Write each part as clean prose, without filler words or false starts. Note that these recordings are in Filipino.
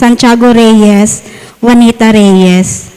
Santiago Reyes, Juanita Reyes.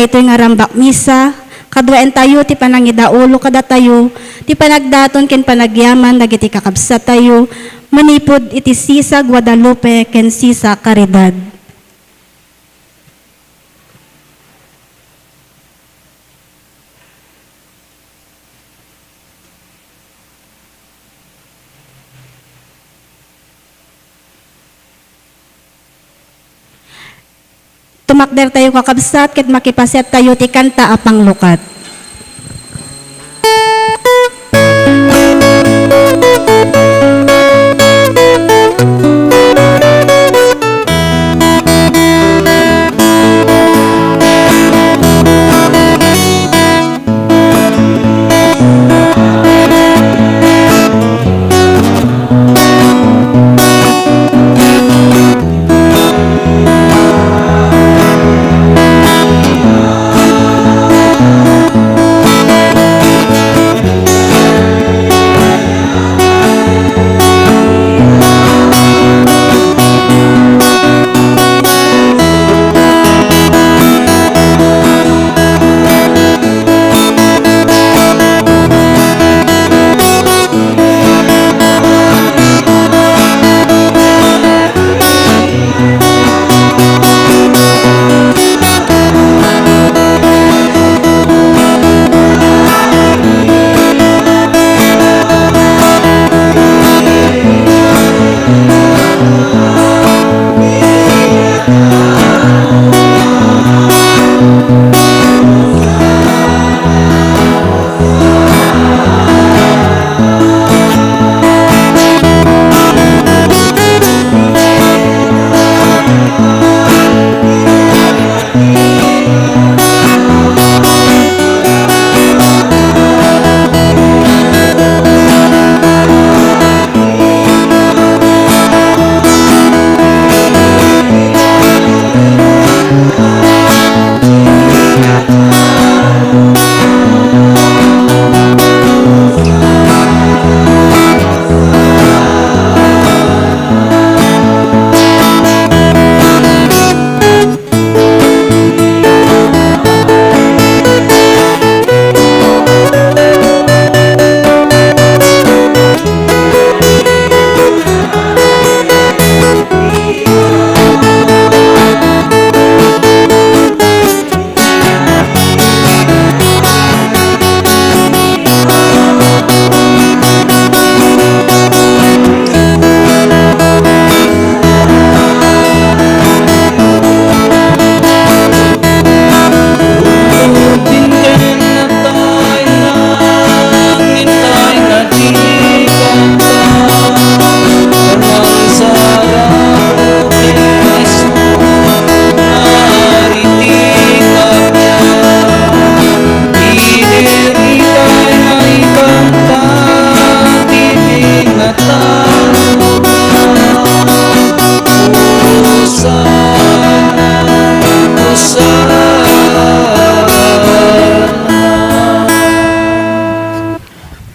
Ito nga rambak misa, kadwaen tayo, ti panangidaulo kada tayo, ti panagdaton ken panagyaman, dagiti kakabsat tayo, manipod iti sisa Guadalupe ken sisa Caridad. Tumakder tayo kakabsat, ket makipaset tayo ti kanta apang lukat.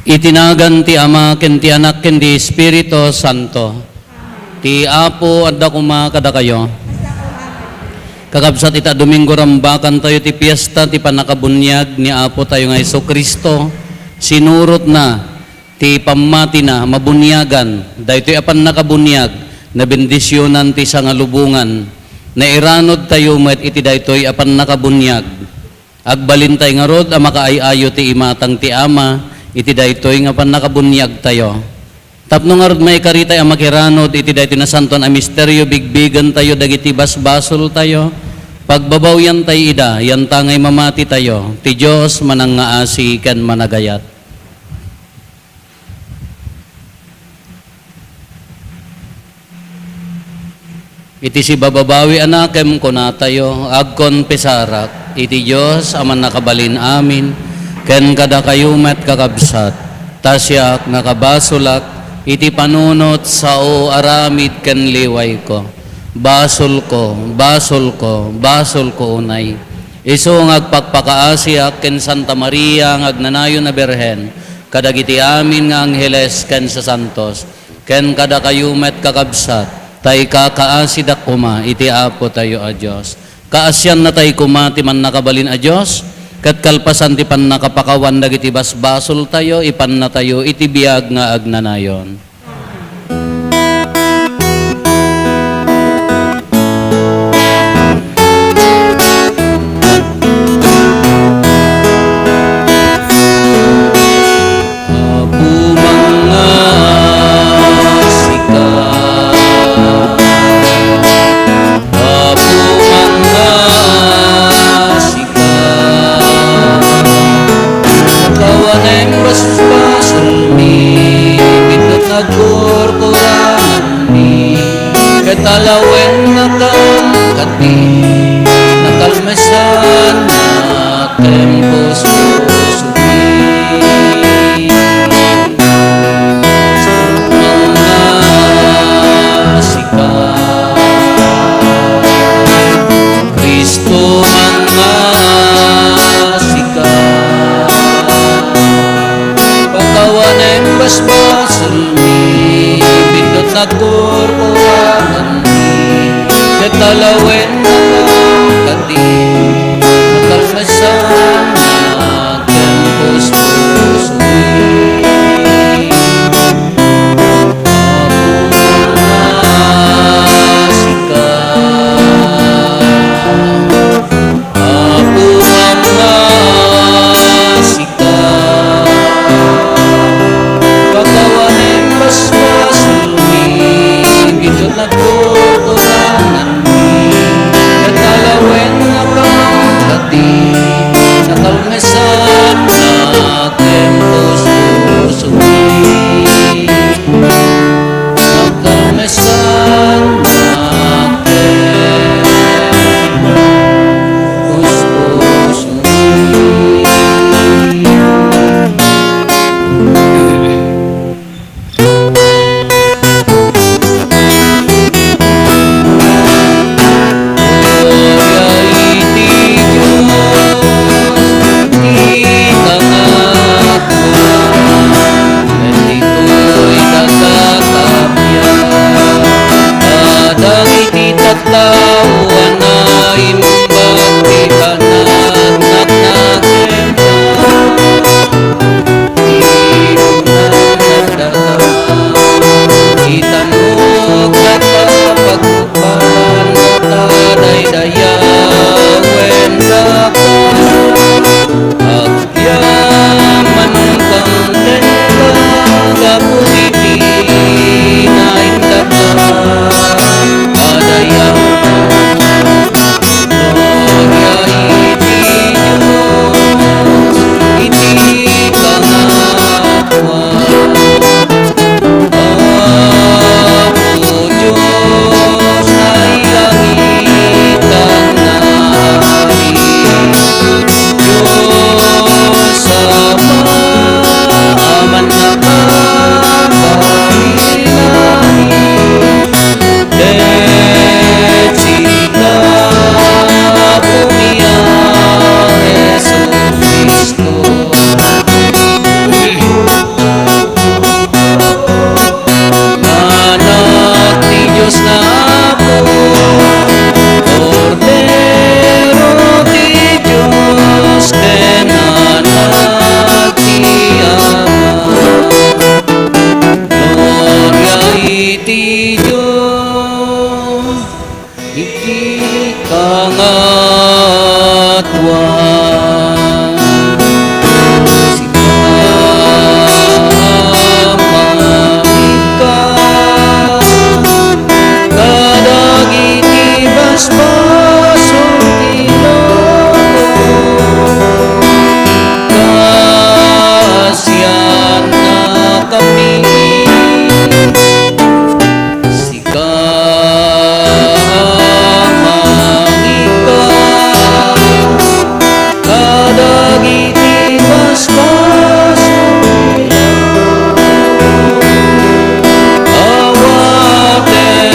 Itinagan ti Ama ken ti Anak ken ti Espiritu Santo. Ti Apo adda kuma kada kayo. Kakabsat ita Domingo rambakan tayo ti piyesta ti panakabunyag ni Apo tayo nga Jesucristo. Sinurot na ti pamati na mabunyagan. Dahito apan nakabunyag na bendisyonan ti sangalubungan. Na iranod tayo met iti daytoy apan nakabunyag. Agbalin tayo nga rod makaayayo ti imatang ti Ama iti daytoy nga apan nakabunyag tayo. Tapno nga rod may karitay ang makiranod, iti dahito na santon a misteryo, bigbigan tayo, dagiti basbasol tayo, pagbabaw yan tayo ida, yan tangay mamati tayo, ti Diyos manang nga asi ken managayat. Iti si bababawi anakem kuna tayo, agkon pesarak, iti Diyos aman nakabalin amin, ken kada kayumet kakabsat, tasyak nakabasulak, iti panunot sao aramid ken liway ko. Basol ko, basol ko, basol ko unay. Isu ngagpagpakaasiak ken Santa Maria ngagnanayon na Berhen, kadagiti amin nga angheles ken sa santos, ken kada kayumet kakabsat, tay kakaasidak kuma, iti Apo tayo a Diyos. Kaasyan na tay kuma, ti man nakabalin a Diyos, kat kalpasan ti pan nakapakawan dagiti basbasol tayo, ipan na tayo, iti biyag nga agnanayon. Katalawen na kati, nakalmasan na tempos pusuki. Mga sikat, Kristo mga sikat, pagkawanan basbasal mi, bindot na kurkurangan Katalawen na kati, nakalmasan na tempos pusuki. Apo mga sikat, pagkawanin basbasal mi, bindot na kurkurangan Katalawen na kati, nakalmasan na tempos pusuki. Nakalmasan na tempos pusuki. Adaya Diyos na Apo, Cordero ti Diyos, ken anak ti Ama. Gloria iti Diyos, iti kangatwan. Sikamangika, kadagiti basbasong Ginoo, kasyan na kami. Sikamangika, kadagiti basbasong Ginoo, awaten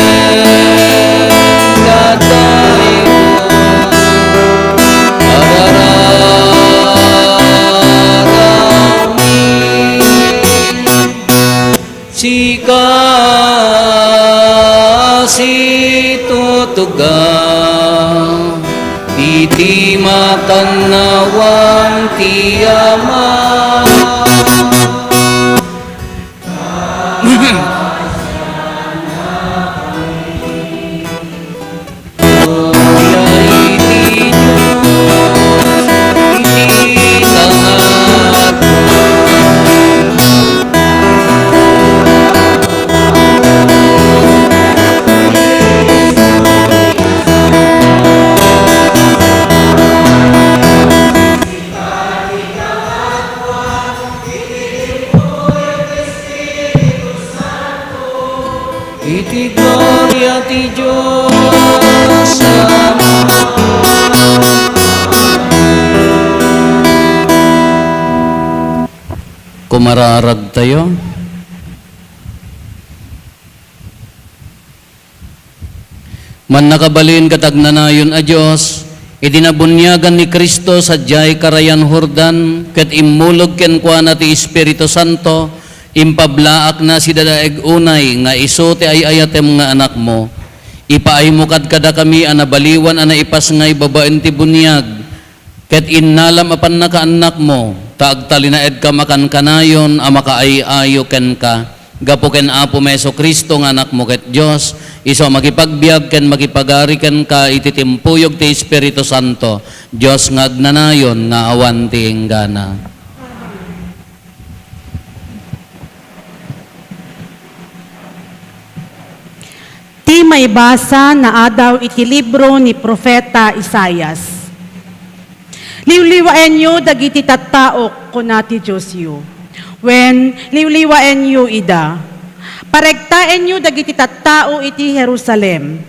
katayo, si tutugang iti makanawang ti Ama. Gloria iti Diyos, iti kangatwan. Iti gloria ti Diyos Ama. Kumararag tayo. Man nakabalin katagnanayon a Diyos, idinabunyagan ni Kristo sa jay karayan Jordan, ket immulog ken kuana ti Espiritu Santo, impablaak na si dadaeg unay, nga iso ti ayayatem nga anak mo. Ipaay mo kada kami anabaliwan ana ipas ngay babaen ti bunyag, ket innalam apan nakaanak mo, taagtalinaed ka makan kanayon, amakaayayo ken ka. Gapo ken Apo Meso Kristo nga anak mo ket Dios, iso makipagbiag ken makipagari ken ka ititimpuyog ti Espiritu Santo, Dios nga agnanayon nga awan ti enggana. Ti maibasa na adaw iti libro ni Propeta Isayas. Liwliwaen yu dagiti tattaok kunati Diyos yu. When liwliwaen yu ida, paregtaen yu dagiti tattao iti Jerusalem.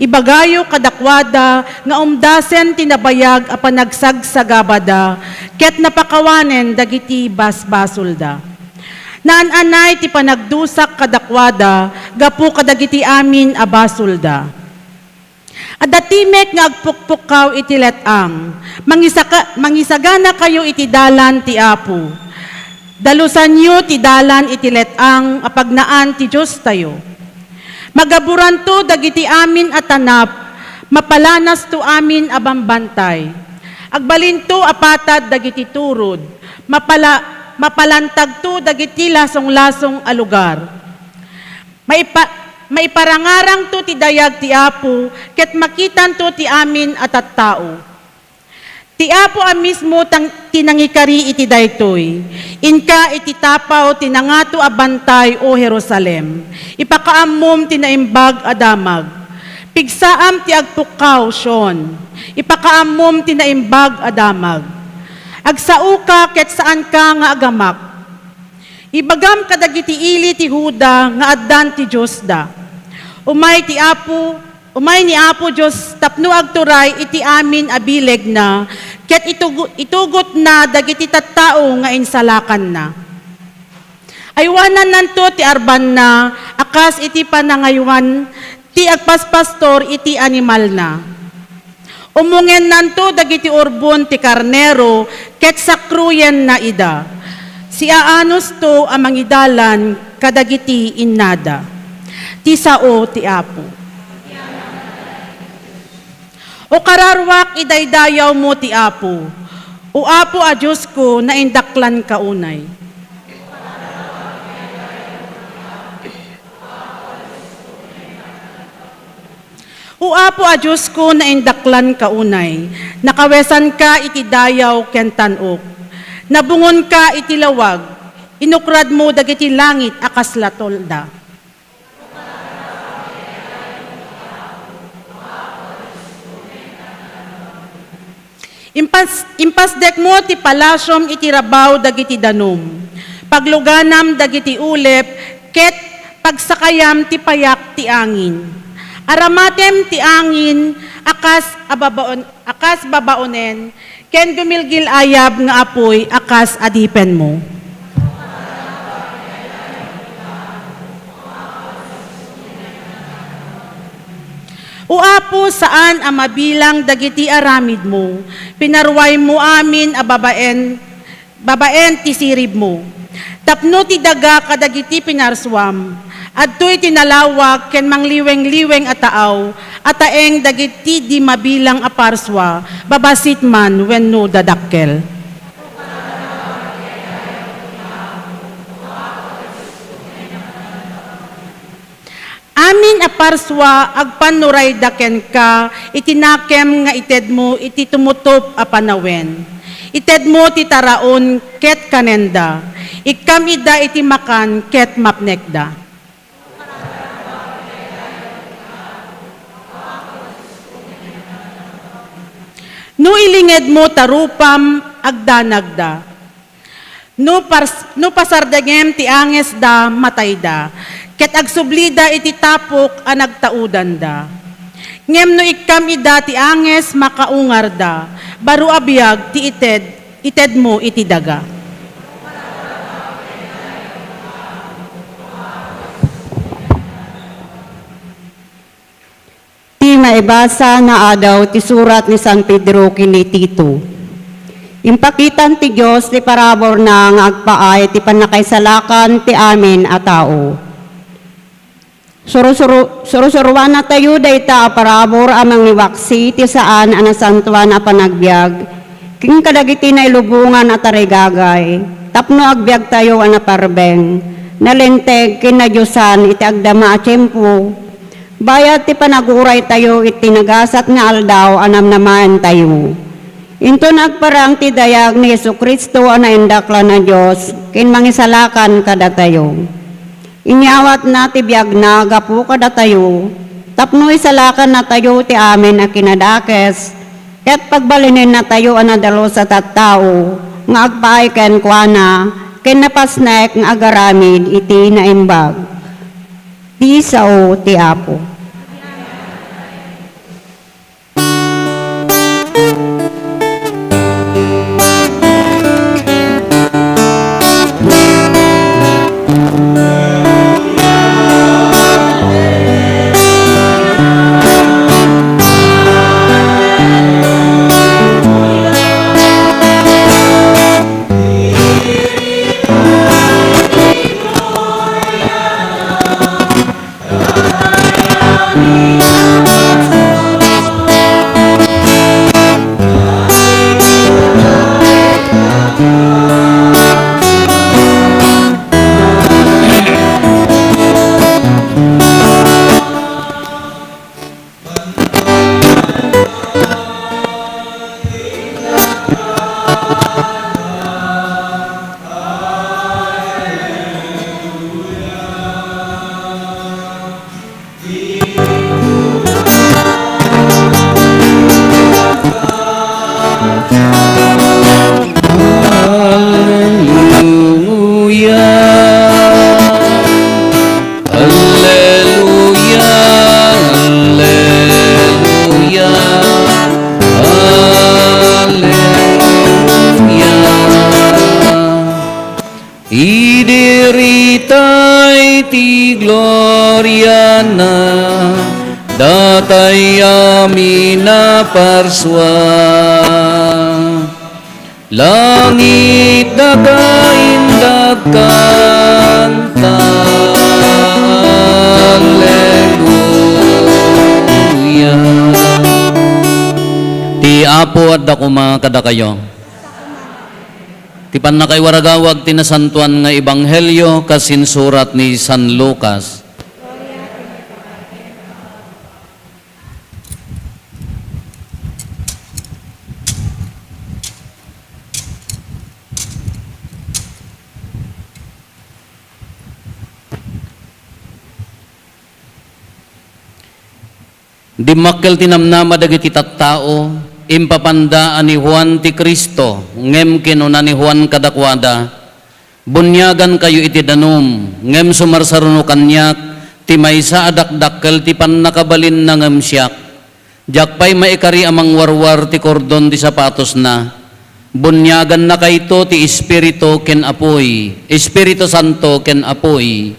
Ibagayo kadakwada nga umdasen tinabayag a panagsagsagabada, ket napakawanen dagiti basbasulda. Naan-anay ti panagdusak kadakwada, gapu kadagiti amin a basulda. Adatimek nga agpukpukaw iti letang, mangisagana kayo iti dalan ti Apo. Dalusan nyo ti dalan iti letang apagnaan ti Diyos tayo. Magaburan to dagiti amin at tanap, mapalanas to amin abambantay. Agbalin to apatad dagiti turod, mapalantag to dagiti lasong-lasong alugar. Maiparangarang to ti dayag ti Apo, ket makitan to ti amin at tao. Ti Apo a mismo tinangikari iti daytoy. Inka iti tapaw tinangato abantay o Jerusalem. Ipakaammom tinaimbag adamag. Pigsaam ti agpukaw Sion. Ipakaammom tinaimbag adamag. Agsauka ket saan ka nga agamak. Ibagam kadagiti ili ti Huda nga addan ti Dios da. Umay ni Apo Diyos tapno agturay iti amin abileg na, ket itugot na dagiti tattao nga insalakan na. Aywanan nanto ti arban na, akas iti panangaywan, ti agpaspastor iti animal na. Umungen nanto dagiti urbon ti karnero, ket sakruyen na ida. Si Aanos to amangidalan kadagiti innada. ti sao ti Apo. O kararwak idaydayaw mo ti Apo, o Apo a Diyos ko na indaklan kaunay. O Apo a Diyos ko na indaklan kaunay, nakawesan ka iti dayaw ken tanok, nabungon ka iti lawag, inukrad mo dagiti langit akas latolda. Impasdek mo ti palasyom iti rabaw dagiti danom, pagluganam dagiti ulep, ket pagsakayam ti payak ti angin. Aramatem ti angin, akas babaonen, ken gumilgil ayab nga apoy, akas adipen mo. O Apo, saan ang mabilang dagiti aramid mo? Pinarway mo amin a babaen ti sirib mo. Tapno ti daga kadagiti pinarswam. Adtoy tinalawag ken mangliweng-liweng a taaw, ataeng dagiti di mabilang a parswa, babasit man wenno dadakkel. Amin a parswa agpanuray daken ka, itinakem nga ited mo iti tumutop a panawen. Ited mo ti taraon ket kanenda, ikam ida iti makan ket mapnekda. No ilinged mo tarupam agdanagda. No pasardagem ti anges da matayda. Ket agsublida iti tapok a nagtaudan da. Ngem no ikkam ida ti anges makaungar da, baru abiyag ti ited mo iti daga. Ti maibasa na adaw ti surat ni San Pedro kini Tito. Impakitan ti Dios ti parabor na nga agpaay ti panakaisalakan ti amin a tao. Surusuruan na tayo dayta a parabor amang niwaksi ti saan anasantuan a panagbiag, king kadagiti na ilubungan at arigagay, tapno agbiag tayo anaparbeng, nalenteg kinadyosan iti agdama a tiyempo, bayat ti panaguray tayo iti nagasat nga aldaw anam naman tayo. Into nagparang ti dayag ni Jesucristo ana indaklan na Dios, kin mangisalakan kada tayo. Inyawat na ti biyag na gapu kada tayo, tapno isalakan na tayo ti amin a kinadakes, ket pagbalinin na tayo anadalo sa tattao, nga agpaay ken kuana, ken napasnek nga agaramid iti naimbag. Ti sao ti Apo. Idiritay ti gloria na datay amin na parswa. Langit daga indag kanta Hallelujah. Ti Apo at dako kada kayo. Ti panakay waragawag tinasantuan nga ebanghelyo kasinsurat ni San Lucas. Di makkel tinamnama dagiti tattao, impapandaan ni Juan ti Kristo, ngem kinuna ni Juan kadakwada, bunyagan kayo iti danum, ngem sumarsaruno kanyak, ti maysa adakdakkel ti pannakabalin na ngem siyak. Jakpay maikari amang warwar ti kordon ti sapatos na, bunyagan na kayto ti Espiritu ken apoy, Espiritu Santo ken apoy.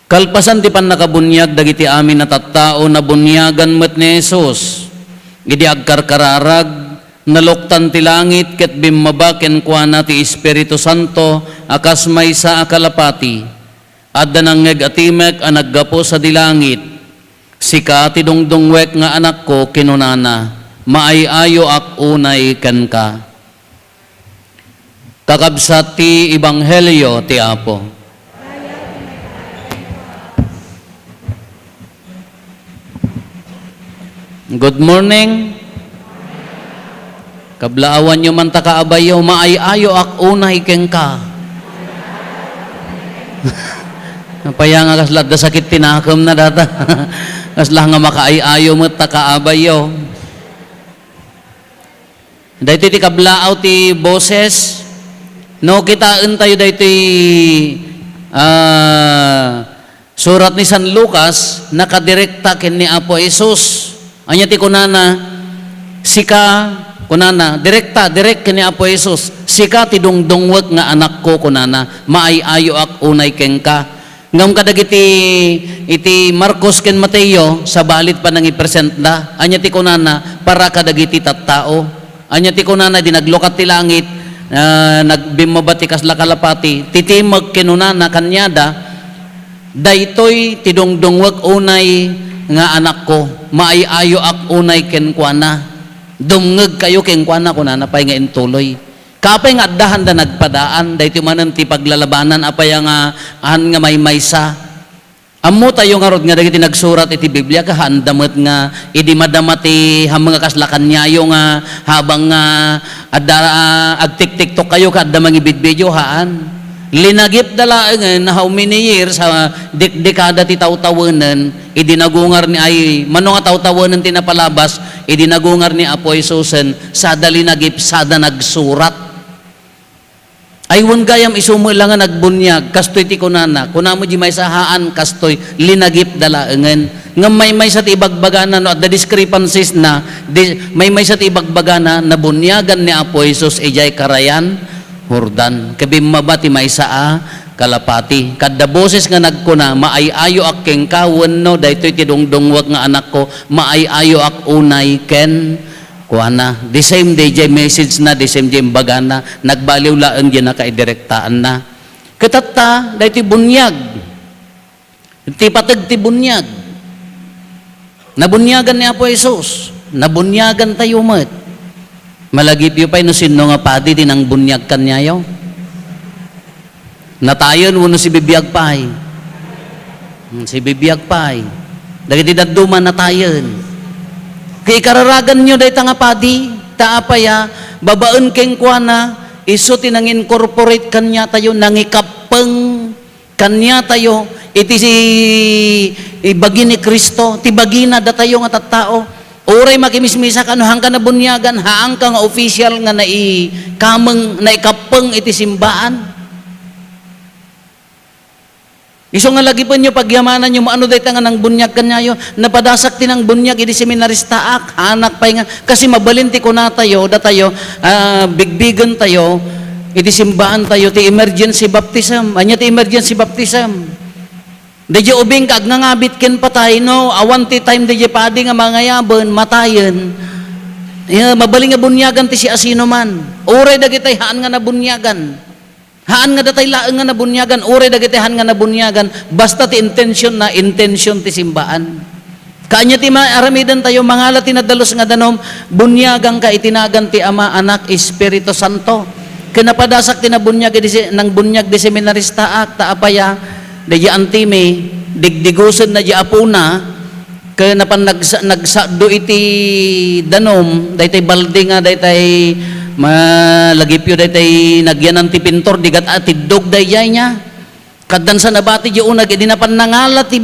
Kalpasan ti pannakabunyag dagiti amin na tattao na bunyagan met ni Jesus. Idi agkarkararag naluktan ti langit ket bimmaba ken kuana ti Espiritu Santo akas maysa a kalapati. Adda nangeg atimek a naggapo sa dilangit. Sika ti dungdungwek nga anak ko kinunana, maayayo ak unay ken ka. Kakabsat ti ebanghelyo ti Apo. Good morning. Kablaawan nyo man takaabayo, maayayo ak unay ken ka. Paya nga kaslat da sakit tinakam na data. Kasla nga makaayayo mo takaabayo. Dahito ti kablaaw ti boses. No, kitaan tayo dahito surat ni San Lucas, nakadirekta ken ni Apo Jesus. Anya ti kunana, sika, kunana, direct kini Apo Jesus, sika ti dungdungwag nga anak ko kunana, maayayo ak unay ken ka. Ngam kadagiti iti Marcos ken Mateo, sa balit pa nang i-present na, anya ti kunana, para kadagiti tattao. Anya ti kunana, di naglukat ti langit, nagbimabati kasla kalapati, titimag kinunana kanyada, daytoy ti dungdungwag unay nga anak ko, maayayo ak unay ken kuana. Dumngeg kayo ken kuana kunana pay nga intuloy. Kapay nga addahan da nagpadaan, dahito manan ti paglalabanan apay nga ahan nga may maysa. Ammo tayo nga rod nga dagiti nagsurat iti Biblia kahandamet nga idi madamati hamang nga kaslakan nyayo nga habang nga agtik-tiktok kayo kadda mangibidbidyo haan. Linagip dala na how many years sa dekada ti tawtawanan idinagungar ni ay mano nga tawtawanan ti napalabas idinagungar ni Apo Jesusen sada linagip sada nagsurat ay wan gayam isumo lang nga nagbunyag kastoy ti kunana kunamo di may sahaan kastoy linagip dala nga may sa ti ibagbagana no at the discrepancies na may sa ti ibagbagana na bunyagan ni Apo Jesus ijay karayan Hordan, kabimabati may saa kalapati. Kada boses nga nagkuna, maayayo ak ken ka, wenno, daytoy ti dungdungwag nga anak ko, maayayo ak unay ken kuana. The same day jay message na, the same day bagana, nagbaliw laeng di na kaidirektaan na. Katatta, daytoy bunyag. Ti patag ti bunyag. Nabunyagan ni Apo Jesus. Nabunyagan tayo met. Malagip yu pa'y no sino nga padi din ang bunyag kanyayo. Natayon uno si bibiyag pa'y. Si bibiyag pa'y. Dagiti daduma natayon. Kay kararagan nyo dahi nga padi, taapaya, babaan keng kuana, iso tinang incorporate kanya tayo, nangikapeng kanya tayo, iti si ibagi ni Kristo, tibagi na datayo nga tattao. Oray makimismisa ka no hang ka na bunyagan, haang ka nga official nga naikapeng iti simbaan. Iso nga lagi pa nyo pagyamanan nyo, maano dahi nga nang bunyag kanyayo, napadasak tinang bunyag, iti seminarista ak, anak pa nga, kasi mabalinti ko na tayo, datayo, bigbigan tayo, iti simbaan tayo, ti emergency baptism, anya ti emergency baptism. Dadya ubing kag ngabit ken patay no awan ti time dadya padi nga mangayaben matayen. Mabaling nga bunyagan ti si asino man. Oray dagitay haan nga nabunyagan. Haan nga datay laeng nga nabunyagan, uri dagitihan nga nabunyagan, basta ti intention na intention ti simbaan. Kanya ti maaramidan tayo, mangala tinadalos nga danom, bunyagang ka itinagan ti Ama, Anak, Espiritu Santo. Kinapadasak tinabunyag ng bunyag di seminarista ta apaya, di antime, digdigusan na di apuna, kaya napan nagsado iti danom, daytay balde nga, daytay malagipyo daytay nagyanan ti pintor digat atidog dayay niya kaddan sa nabati di unag di na panangalat ti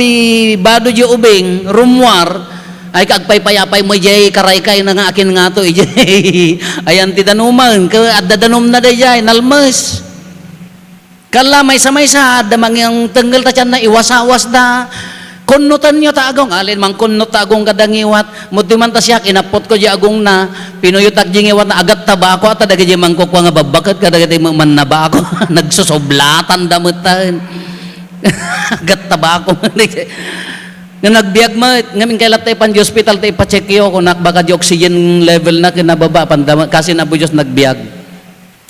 bado di ubing rumwar ay kagpaypayapay mo jay karaykay na nga akin nga to ijay ayan ti danuman ka adda danom na dayay nalmes kala may sa damang yung tenggal ta tiyan na iwasawas da kunnutan nyo ta agong, alin mang kunnot ta agong kadangiwat, muti man ta siya, kinapot ko di agong na, pinuyutak di ngiwat na agat tabako, at adagay di mangkukwa nga babakat, kadagay di man naba ako, nagsusoblatan damutan, agat tabako, nga nagbiag mo, ngamin kailat tayo pan di hospital tayo pa-check yo, kung baka di oxygen level na kinababa, kasi na po Diyos nagbiag.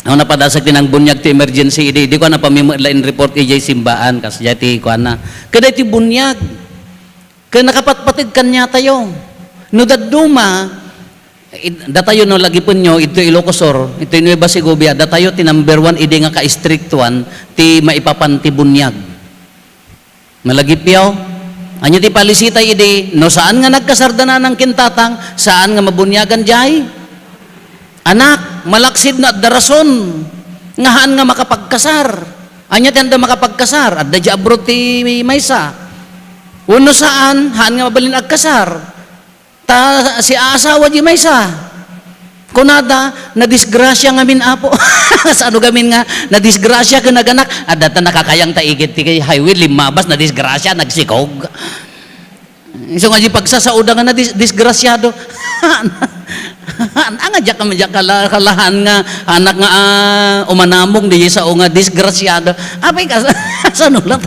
Ako napadasag tinang bunyag ti emergency, di ko na pamimulain report ijay simbaan, kasi jati ko na, kada iti bunyag, kaya nakapatpatid kanya tayo. No daduma, datayo no lagi po nyo, ito Ilocosor, ito Nueva Segovia, datayo ti number 1, idi nga ka-strict one, ti maipapanti bunyag. Malagipyaw, anyo ti palisita idi, no saan nga nagkasardana ng kintatang, saan nga mabunyagan jay? Anak, malaksid na darason, ngahaan nga makapagkasar. Anya ti anda makapagkasar, adda di abroad ti maysa. Uno saan, haan nga mabalin agkasar. Si asawa di maysa. Kunada, nadisgrasya nga min apo. Sa ano gamin nga, nadisgrasya ka naganak. Adata nakakayang taigit ti highway, limabas, nadisgrasya, nagsikog. So nga di pagsasauda nga nadisgrasyado. Ang adyak ka madyak kalahan nga anak nga umanamong di sa o nga disgrasyado. Apay ka sa nulat.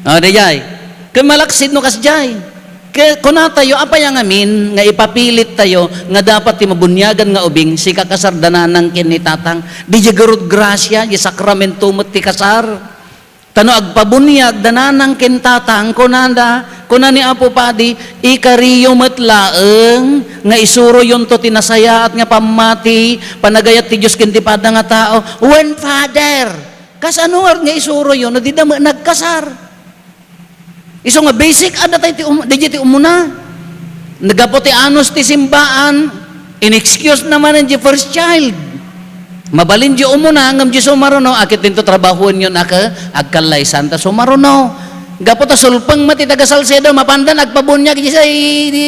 O di jay. Kaya malaksid no kas jay. Kaya kuna tayo apay ang amin nga ipapilit tayo nga dapat ti mabunyagan nga ubing si kakasardanan ng kinitatang. Di jay garud grasya, di sakramento mo't ti kasar. Tano agpabunyag dananang kintatang kuna ni Apo Padi ikariyo matlaeng nga isuro yon to tinasaya at nga pamati panagayat ti Diyos kintipada nga tao when Father kasano nga isuro yon no di da nagkasar iso nga basic ada tay ti umuna nagapo ti anos ti simbaan in-excuse naman ang first child. Mabalin di umuna ngam di sumaruno akit dinto trabahuan yon agkalay santa sumaruno gapo ta sulpang mati taga Salcedo mapandan agpabunyag di sa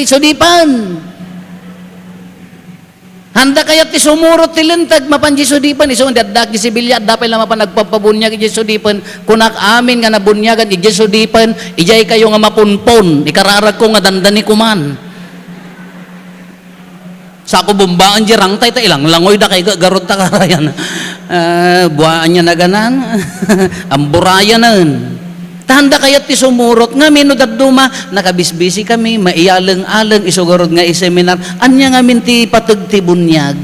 sudipan handa kayat ti sumurot ti lentag mapanji sudipan iso daddak di Sibilya dapay lang mapan agpapabunyag di sudipan kunak amin nga nabunyagan di sudipan ijay kayo nga mapunpon ikararag ko nga dandani kuman sa ako bumbaan di rangtay ta ilang langoy da kay garot ta karayan buhaan niya na ganan amburayan na tanda kayat ti sumurot nga mino daduma nakabisbisi kami maiyalang-alang isugarod nga iseminar anya nga min ti patag ti bunyag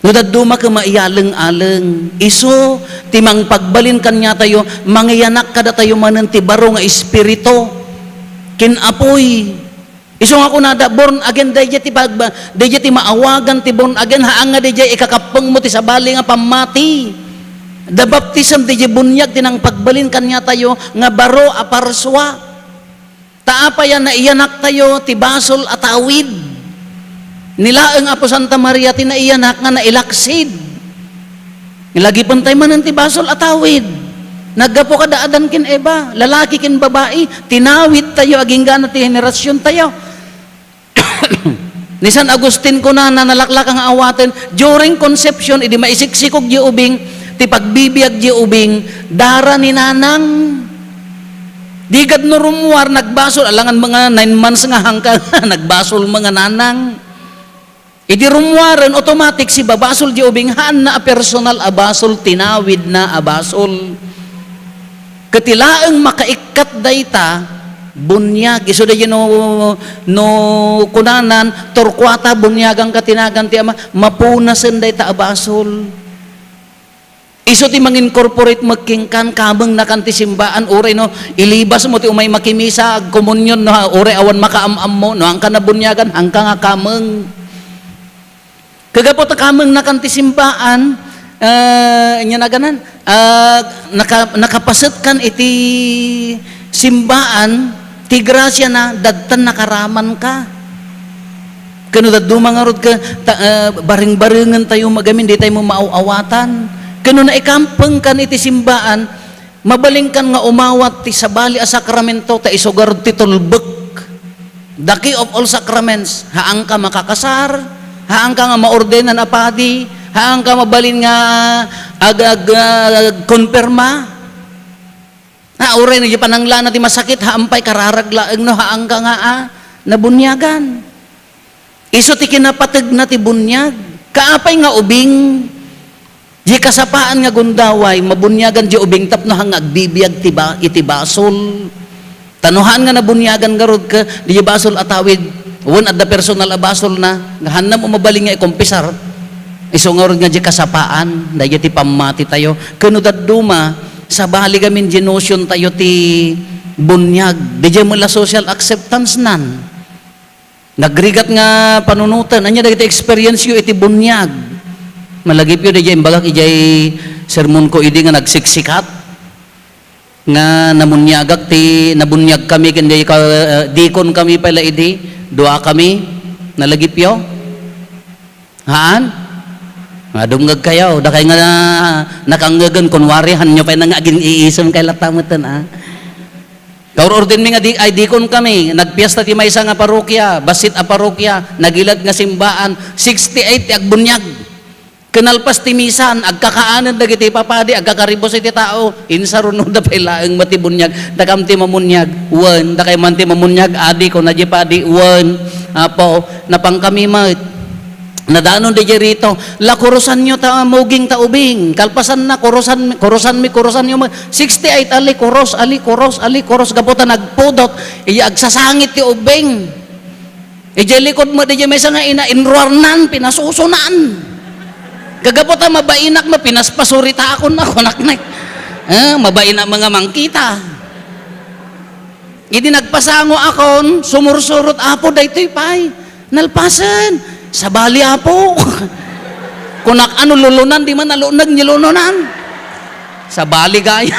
no daduma ka maiyalang-alang iso ti mang pagbalin kanya tayo mangyanak kada tayo manen ti baro nga espiritu kinapoy iso nga kunada born again dayjay ti maawagan ti born again haang nga dayjay ikakapeng mo ti sabali nga pamati. The baptism dayjay bunyag tinang pagbalin kanya tayo nga baro aparswa. Taapa yan na iyanak tayo ti basol at awid. Nilaeng Apo Santa Maria ti naiyanak nga nailaksid. Nilagi pantay man ti basol at awid. Naggapo kadaadan kin Eva, lalaki kin babae, tinawid tayo aging gana ti henerasyon tayo. Ni San Agustin ko na nalaklak ang awaten during conception idi maisiksikog di ubing ti pagbibiyag di ubing dara ni nanang digad no rumwar nagbasol alangan mga 9 months nga hangka nagbasol mga nanang idi rumwaran automatic si babasol di ubing haan na personal abasol tinawid na abasol katilaeng makaikat dayta bunyag iso da no kunanan torkwata bunyagang katinagan ti ama mapunasen day ta abasol Iso ti mang-incorporate magkingkan kameng nakanti simbaan uray no ilibas mo ti umay makimisa ag komunyon no uray awan makaamam mo no ang kanabunyagan hangka nga kameng kagapot ta kameng nakanti simbaan nya naganan nakapaset kan iti simbaan ti grasya na dadtan nakaraman ka kano daddo mangarod ka baring-baringan tayo magamin di tayo mo maaawatan. Kano na ikampeng kan iti simbaan, mabalingkan nga umawat ti sabali a sakramento ta isugar ti tulbek. The key of all sacraments, haang ka makakasar, haang ka nga maordenan a padi, haang ka mabalin nga konperma. Uray na di panangla na ti masakit, haampay kararaglaeng no haang ka nga nabunyagan. Iso ti kinapateg na ti bunyag, kaapay nga ubing, di kasapaan nga gundaway, mabunyagan di ubing tapno hang agbibiyag iti basol. Tanuhan nga nabunyagan garod ka, di basol atawid, wan at the personal a basol na, nga hanam umabaling nga ikompisar, iso nga rod nga di kasapaan, dahil ti pamati tayo. Kano daduma, sa bali gamin ginosyon tayo ti bunyag, di mula social acceptance nan. Nagrigat nga panunutan, anya dahil ti experience yu iti bunyag. Malagip yun, dijay imbagak, ijay sermon ko, idi nga nagsiksikat, nga namunyagak, nabunyag kami, kundi dikon kami pala, idi, dua kami, nalagip yun. Haan? Madungag kayo, da kayo nga nakanggagan, kunwarihan nyo, pa nga aging iisam kay latamatan, Kaur-orden mi nga ay dikon kami, nagpiesta ti maysa nga parokya, basit a parokya, nagilad nga simbaan, 68 ti agbunyag. Kanalpas timisan, agkakaanan dagiti papadi, agkakaribos iti tao, insaruno da pailaeng matibunyag, dakam ti mamunyag, wan, dakay man ti mamunyag, adi ko na di padi, wan, apo, napang kami mat, nadanon di rito, la kurusan nyo ta muging taubing, kalpasan na, kurusan nyo, 68, ali kuros, gaputa nagpudot, iya agsasangit ti ubing, iya likod mo, di may nga ina, inruarnan, pinasusunan, kagapot mabainak mo, pinaspasurita ako na kunaknak. Mabainak mga mangkita. Idi nagpasango akon, sumursurot apo, daytoy pay. Nalpasan, sabali apo. Kunak ano lulunan, di man nalunag nilulunan. Sabali gaya.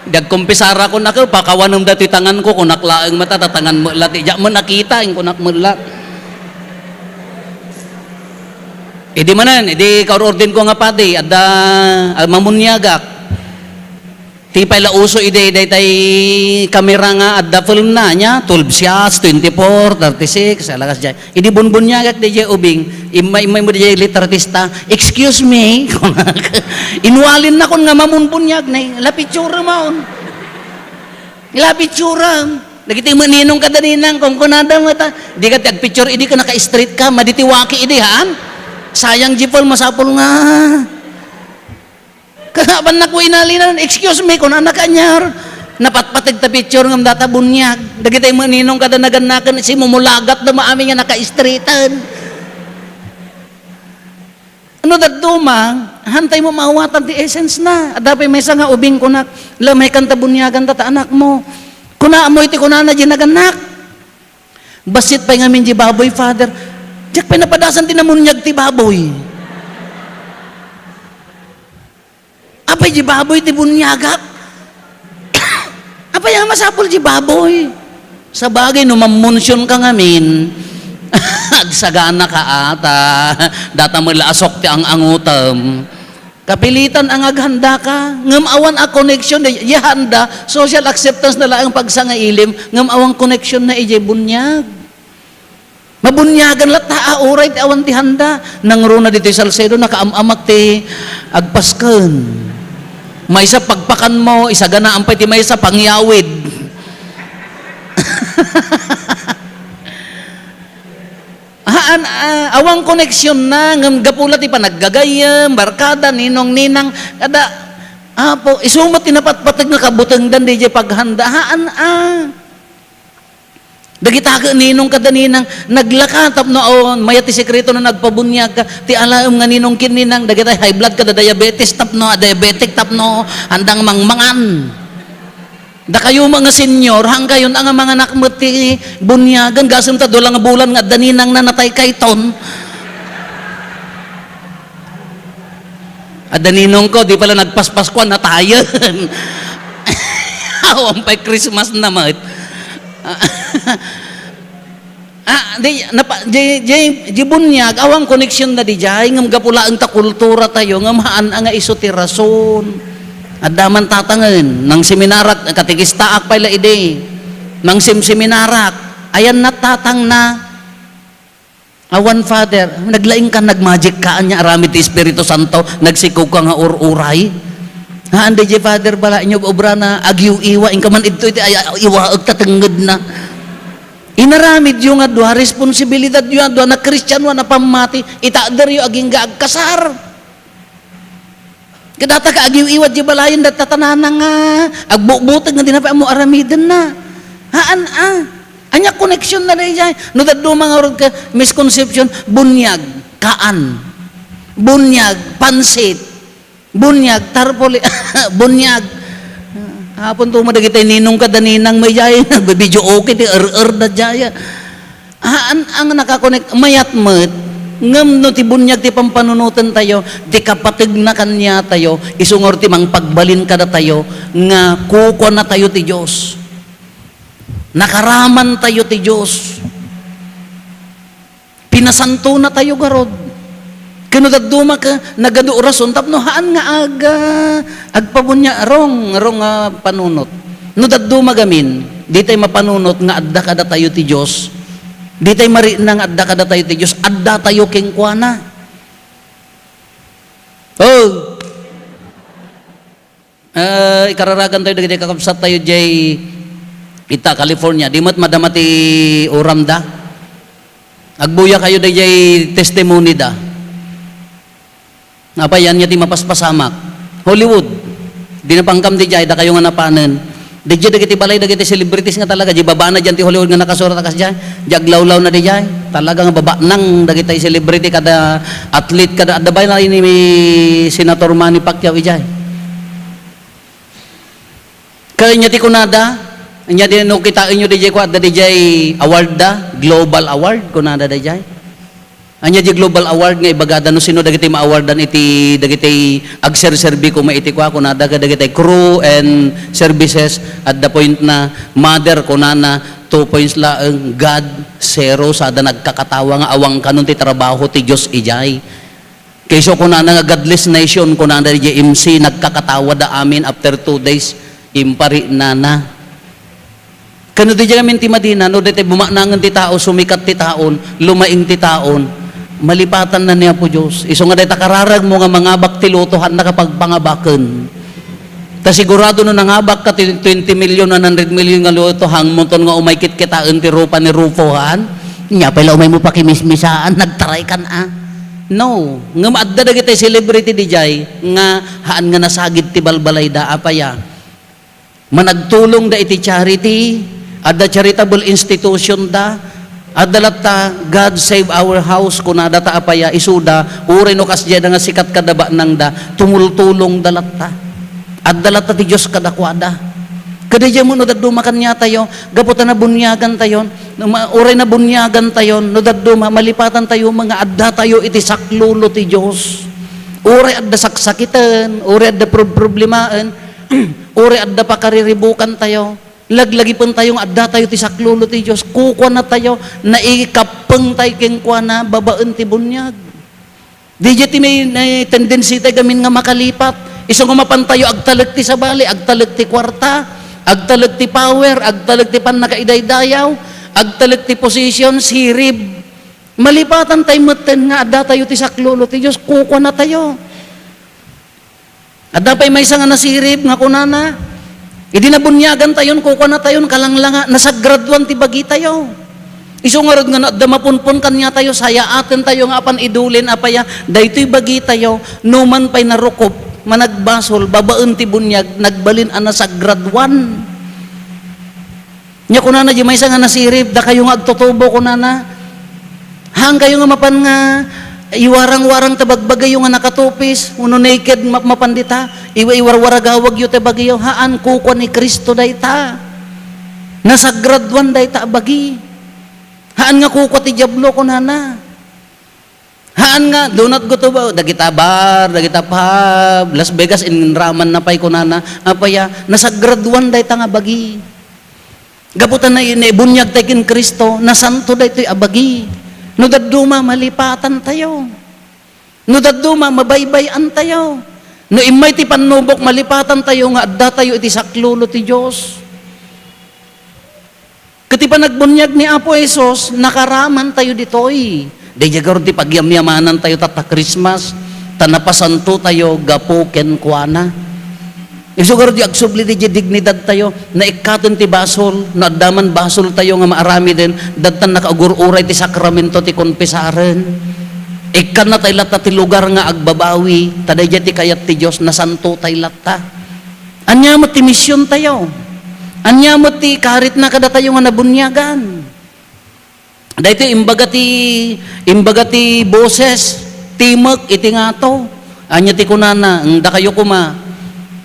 Dagkumpisara ko na ko, pakawanong dati tangan ko, kunak laeng mata, tatangan mo lat. Diya mo nakita, yung kunak mo lat. Idi manan, idi kaurordin ko nga pati, adda mamunyagak. Ti pala uso idi tay kamera nga adda film na nya, 12 shots, 24, 36, alakas jay. Idi bunbunyagak di jay ubing, imay mo di jay litratista, excuse me, inwalin na kon nga mamunbunyag na, lapitsura maon. Lapitsura. Nagiti maninong kadaninang, kung kunada mo ta, di ka tagpicture, idi ka naka-street ka, maditiwaki idi haan. Sayang jipol masapol nga. Kanaban na ko inalinan, excuse me, kung anak anyar, napatpatag ta picture ng data bunyag. Dagitay maninong kada naganakan, si mumulagat na maami nga naka-streetan. Ano daduma, hantay mo maawatan ti essence na. Adapay may nga ubing kunak, lamay kanta bunyagan tata anak mo. Kuna mo iti kuna na ginaganak. Basit pa nga min di baboy, father. Diyak pinapadasan tinamunyag ti baboy. Apay di baboy ti bunyagak. Apay ang masapol di baboy. Sa bagay, no mamunsyon ka ngamin, agsagana ka ata, data mo laasok ti ang angutam. Kapilitan ang aghanda ka, ngamawan a connection, yahanda, social acceptance na lang ang pagsangailim, ngamawan connection na ijay bunyag. Mabunyagan lat ta auray ti awan ti handa nang runa dito Salcedo nakaamamak ti agpasken. Maysa pagpakan mo isagana ampay ti maysa pangyawid. Awang koneksyon na ngam gapula ti panaggagayam barkada ninong-ninang kada apo isumat tinapatpatag nga kabuteng dan di paghanda haan Dagitaga ninong kadaninang naglakatap no maya ti sekreto na nagpabunyag ka ti alaom nga ninong kininang dagitay high blood ka da diabetes tapno diabetic tapno handang mangmangan. Da kayo mga senyor hang kayo ang mga nakmet ti bunyagan gasem ta dola nga bulan nga daninang nanatay kayton. At daninong ko di pala nagpaspaskuan na tayo. Awang pa'y Christmas naman. Di bunyag, awang koneksyon na di jay, ngam gapula ang takultura tayo, ngam haan ang iso ti rason. At daman tatangan, nang seminarak, katigistaak pala ide, nang seminarak, ayan natatang na, awan Father, naglaing ka, nagmagic ka, anya aramid ti Espiritu Santo, nagsikog ka nga uray. Haan di Father, bala inyo obra na agyu iwa, inkaman ito iti ay iwa agtatenged na. Inaramid yung nga doha, responsibilidad yung nga doha, na Christian na pamati, itaadar yung aging gaagkasar. Kadata ka agyu iwa di balayan, datatananan nga, agbukbutag nga dinapay mo aramidan na. Haan anya connection na rin dyan. No daddo mga urod ka, misconception, bunyag, kaan, bunyag, pansit, bunyag, tarpoli, bunyag. Hapon to madagitay ninong kadaninang may jaya, nagbibidyo okay, di na jaya. Ang nakakonect, mayatmet, ngam no ti bunyag ti pampanunutan tayo, di kapatig na kanya tayo, isungor ti mang pagbalin kada tayo, nga kuko na tayo ti Diyos. Nakaraman tayo ti Diyos. Pinasanto na tayo garod. Kanudaduma ka, nagado orason, tapno haan nga aga, agpabunya, rong panunot. Nudaduma gamin, di tayo mapanunot nga adda kada tayo ti Diyos. Di tayo marina nga adda kada tayo ti Diyos, adda tayo kengkwana. Oh! Ikararagan tayo, dagiti kakapsat tayo jay ita, California. Di mo't madamati uram da. Agbuya kayo da jay testimony da. Napayan niya ti mapaspasamak. Hollywood. Di na pangkam di jay, da kayo nga napanan. Di jay dagiti balay, dagiti celebrities nga talaga. Di baba na dyan ti Hollywood nga nakasurat akas jay. Di aglawlaw na di jay. Talaga nga baba nang dagiti celebrity kada athlete kada adabay na ini Senator Manny Pacquiao jay. Kaya niya ti kunada, niya din no kita inyo di jay ko adda di jay award da, global award kunada di jay. Anya di global award nga ibagada no sino dagiti ma-awardan iti dagiti agserserbi ko maiti ko kunada ka dagiti crew and services at the point na mother kunana 2 points laeng God 0 sada nagkakatawa nga awang kanon ti trabaho ti Dios ijay. Kayso kunana nga godless nation kunana di MC nagkakatawa da amin after 2 days impari na. Kano di jay ti Madina no dete bumaknangan ti tao sumikat ti taon lumaing ti taon malipatan na niya po Diyos. Iso nga dahil takararag mo nga mga baktilutohan na kapag pangabakan. Ta sigurado no nangabak ka 20 million, 100 million nga luto hang monton nga umaykit kita ti rupa ni Rufohan. Nya pala umay mo pa kimismisaan, nagtaray kan No. Nga maadda da kita celebrity di jay nga haan nga nasagid ti balbalay da apaya. Managtulong da iti charity, adda charitable institution da, adalata God save our house kunada ta apaya isuda uray no kasya nga sikat kadaba nang da tumultulong dalata adalata ti Dios kadakwada kadaya mo no daduma kanya tayo gaputan na bunyagan tayo uray na bunyagan tayo no daduma malipatan tayo mga adda tayo iti saklulo ti Dios uray adda saksakitan uray adda problemaan uray adda pakariribukan tayo laglagi pun tayong adda tayo ti saklulo ti Diyos, kukwa na tayo, naikapeng tayo kengkwa na, babaan ti bunyag. Di ti may tendency tayo gamin nga makalipat. Isang umapan tayo, agtalag ti sabali, agtalag ti kwarta, agtalag ti power, agtalag ti pan nakaidaydayaw, agtalag ti position, sirib. Malipatan tayo maten nga, adda tayo ti saklulo ti Diyos, kukwa na tayo. Adda pa'y may isa nga nasirib, nga kunana, idi na bunyagan tayon, kuko na tayon, kalanglanga, nasagraduan ti bagi tayo. Isungarod nga na, damapunpon kanya tayo, saya atin tayo nga apan idulin, apaya, daytoy bagi tayo, numan pa'y narukop, managbasol, babaan ti bunyag, nagbalin ang nasagraduan. Nya kunana di may nga nasirip, da kayo nga agtutubo kunana. Hang kayo nga mapan nga iwarang-warang tabagbagay yung nga nakatupis, uno naked mapandita, iwarwaragawag yu tabagayo, haan kuko ni Kristo dayta. Nasagraduan dayta bagi. Haan nga kuko ti Diablo kunana. Haan nga, donut go to ba? Dagita bar, dagita pub, Las Vegas in raman na pay kunana. Apaya, nasagraduan dayta nga bagi. Gaputan na bunyag tayo kin Kristo, na santo da ito'y abagi. No daduma, malipatan tayo. No daduma, mabaybayan tayo. No imay ti panubok, malipatan tayo, nga adda tayo iti saklulo ti Diyos. Kati pa nagbunyag ni Apo Esos, nakaraman tayo dito'y. Dahil garo ti pagyamyamanan tayo tata Christmas, tanapasanto tayo, gapo ken kuana. Isugaro di agsubli di dignidad tayo, na ikaton ti basol, na daman basol tayo nga maarami din, datan nakaugururay ti sakramento ti konpesaren. Ikan na tayo lata ti lugar nga agbabawi, taday ti kayat ti Diyos, na santo tayo lata. Anya mo ti misyon tayo. Anya mo ti karit na kada tayo nga nabunyagan. Dahito imbaga ti boses, timok iti nga to. Anya ti kunana, da kayo kuma,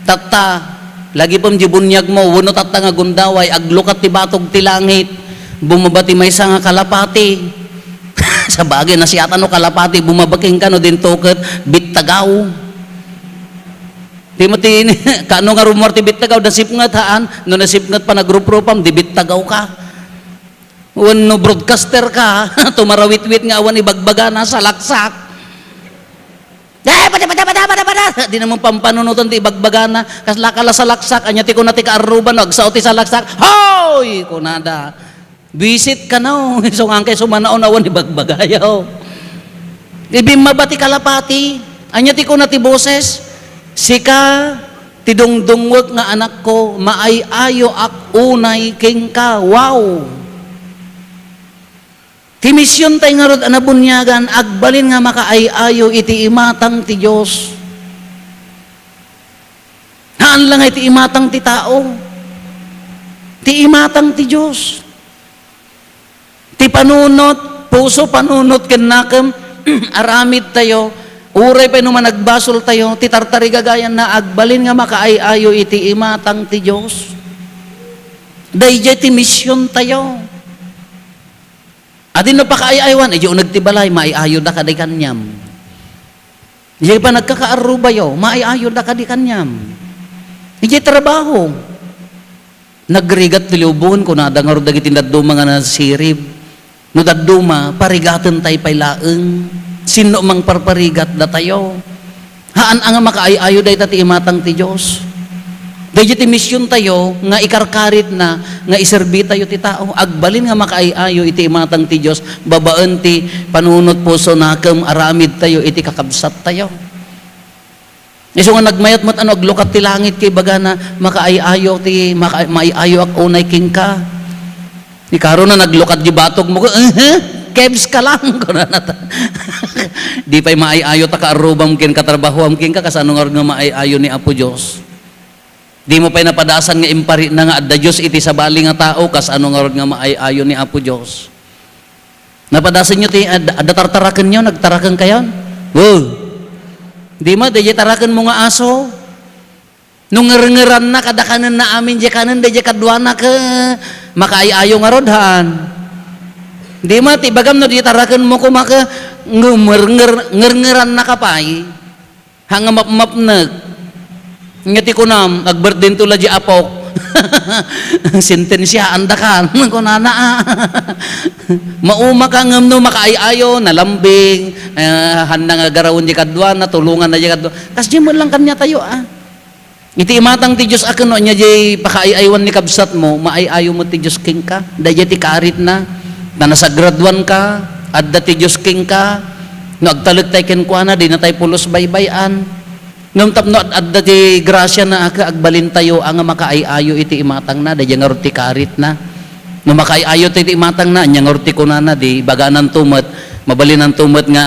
tata, lagi pang jibunyag mo, wano tata nga gundaway, aglukat ti batog ti langit, bumabati may isa nga kalapati. Sa bagay na siyata no kalapati, bumabaking ka no din toket, bittagaw. Di mo ti, kano nga rumor ti bittagaw, nasipngat haan, no nasipngat pa nagrupropam, di bittagaw ka. Wano broadcaster ka, tumarawit-wit nga awan ibagbaga na sa laksak. Di naman pampanunutan ti bagbagana kaslakala sa laksak anya ti kuna ti kaaruban agsaot ti sa laksak hoy kunada visit ka na so nga kay sumanaon awan ni bagbagayaw ibimaba ti kalapati anya ti kuna ti boses sika ti dungdungwek nga anak ko maayayo ak unay king ka wow. Ti misyon tayo nga rod anabunyagan, agbalin nga makaayayo iti imatang ti Diyos. Haan lang iti imatang ti tao. Ti imatang ti Diyos. Ti panunot, puso panunot kenakam, aramid tayo, uray pa naman nagbasol tayo, ti tartarigagayan na agbalin nga makaayayo iti imatang ti Diyos. Dayjay ti misyon tayo. Adin no pa kaayaywan, iyo nagtibalay, maiayo da kaday kanyam. Iyo pa nagkakaarubayo, maiayo da kaday kanyam. Iyo trabaho. Nagrigat tiliubon ko na dangar dagiti daduma nga nasirib. No daduma, parigatan tay paylaeng. Sino mang parparigat da tayo. Haan ang makaayayo da iti imatang ti Diyos. Dahil ti misyon tayo, nga ikarkarit na, nga iserbi tayo ti tao, agbalin nga makaayayo iti imatang ti Diyos, babaan ti panunot puso nakam, aramid tayo, iti kakabsat tayo. Iso nga nagmayat mat ano, aglukat ti langit kay baga na makaayayo maiayo ak unay king ka. Ni karo na naglukat di batog mo, kebs ka lang. Di pa'y maayayo ta kaarubam kin katrabaho king ka, kasano nga maayayo ni Apo Diyos. Di mo pa'y napadasan nga impari na nga adda Diyos iti sabali nga tao kas ano nga nga maayayo ni Apo Diyos. Napadasan nyo ti adda tartaraken nyo, nagtaraken kayo? Wow! Di mo, di taraken mo nga aso. Nung ngerengeran na kadakanan na amin di kanan di kadwa na ka makaayayo nga rodhan. Di mo, ti bagam no di taraken mo ko maka ngerengeran na kapay hanga mapmapnag. Ngati ko na, agbarden tula di apok. Sentensya, anda ka. Ko na mauma ka ngam no, makaayayo, nalambing, handa nga garawon di kadwa, natulungan na di kadwa. Kas di mo lang kanya tayo, Iti imatang ti Diyos akin, no, nya di pakaayaywan ni kabsat mo, maayayo mo ti Diyos king ka, dahil ti karit na nasagraduan ka, adda ti Diyos king ka, no, agtalag tayo kenkwana, di na tayo pulos baybayan. Ngam tapno adda ti grasya na agbalin tayo ang makaayayo iti imatang na dayang ti karit na. No makaayayo iti imatang na nya ngorti ko na di baganan tumet mabalin ang tumet nga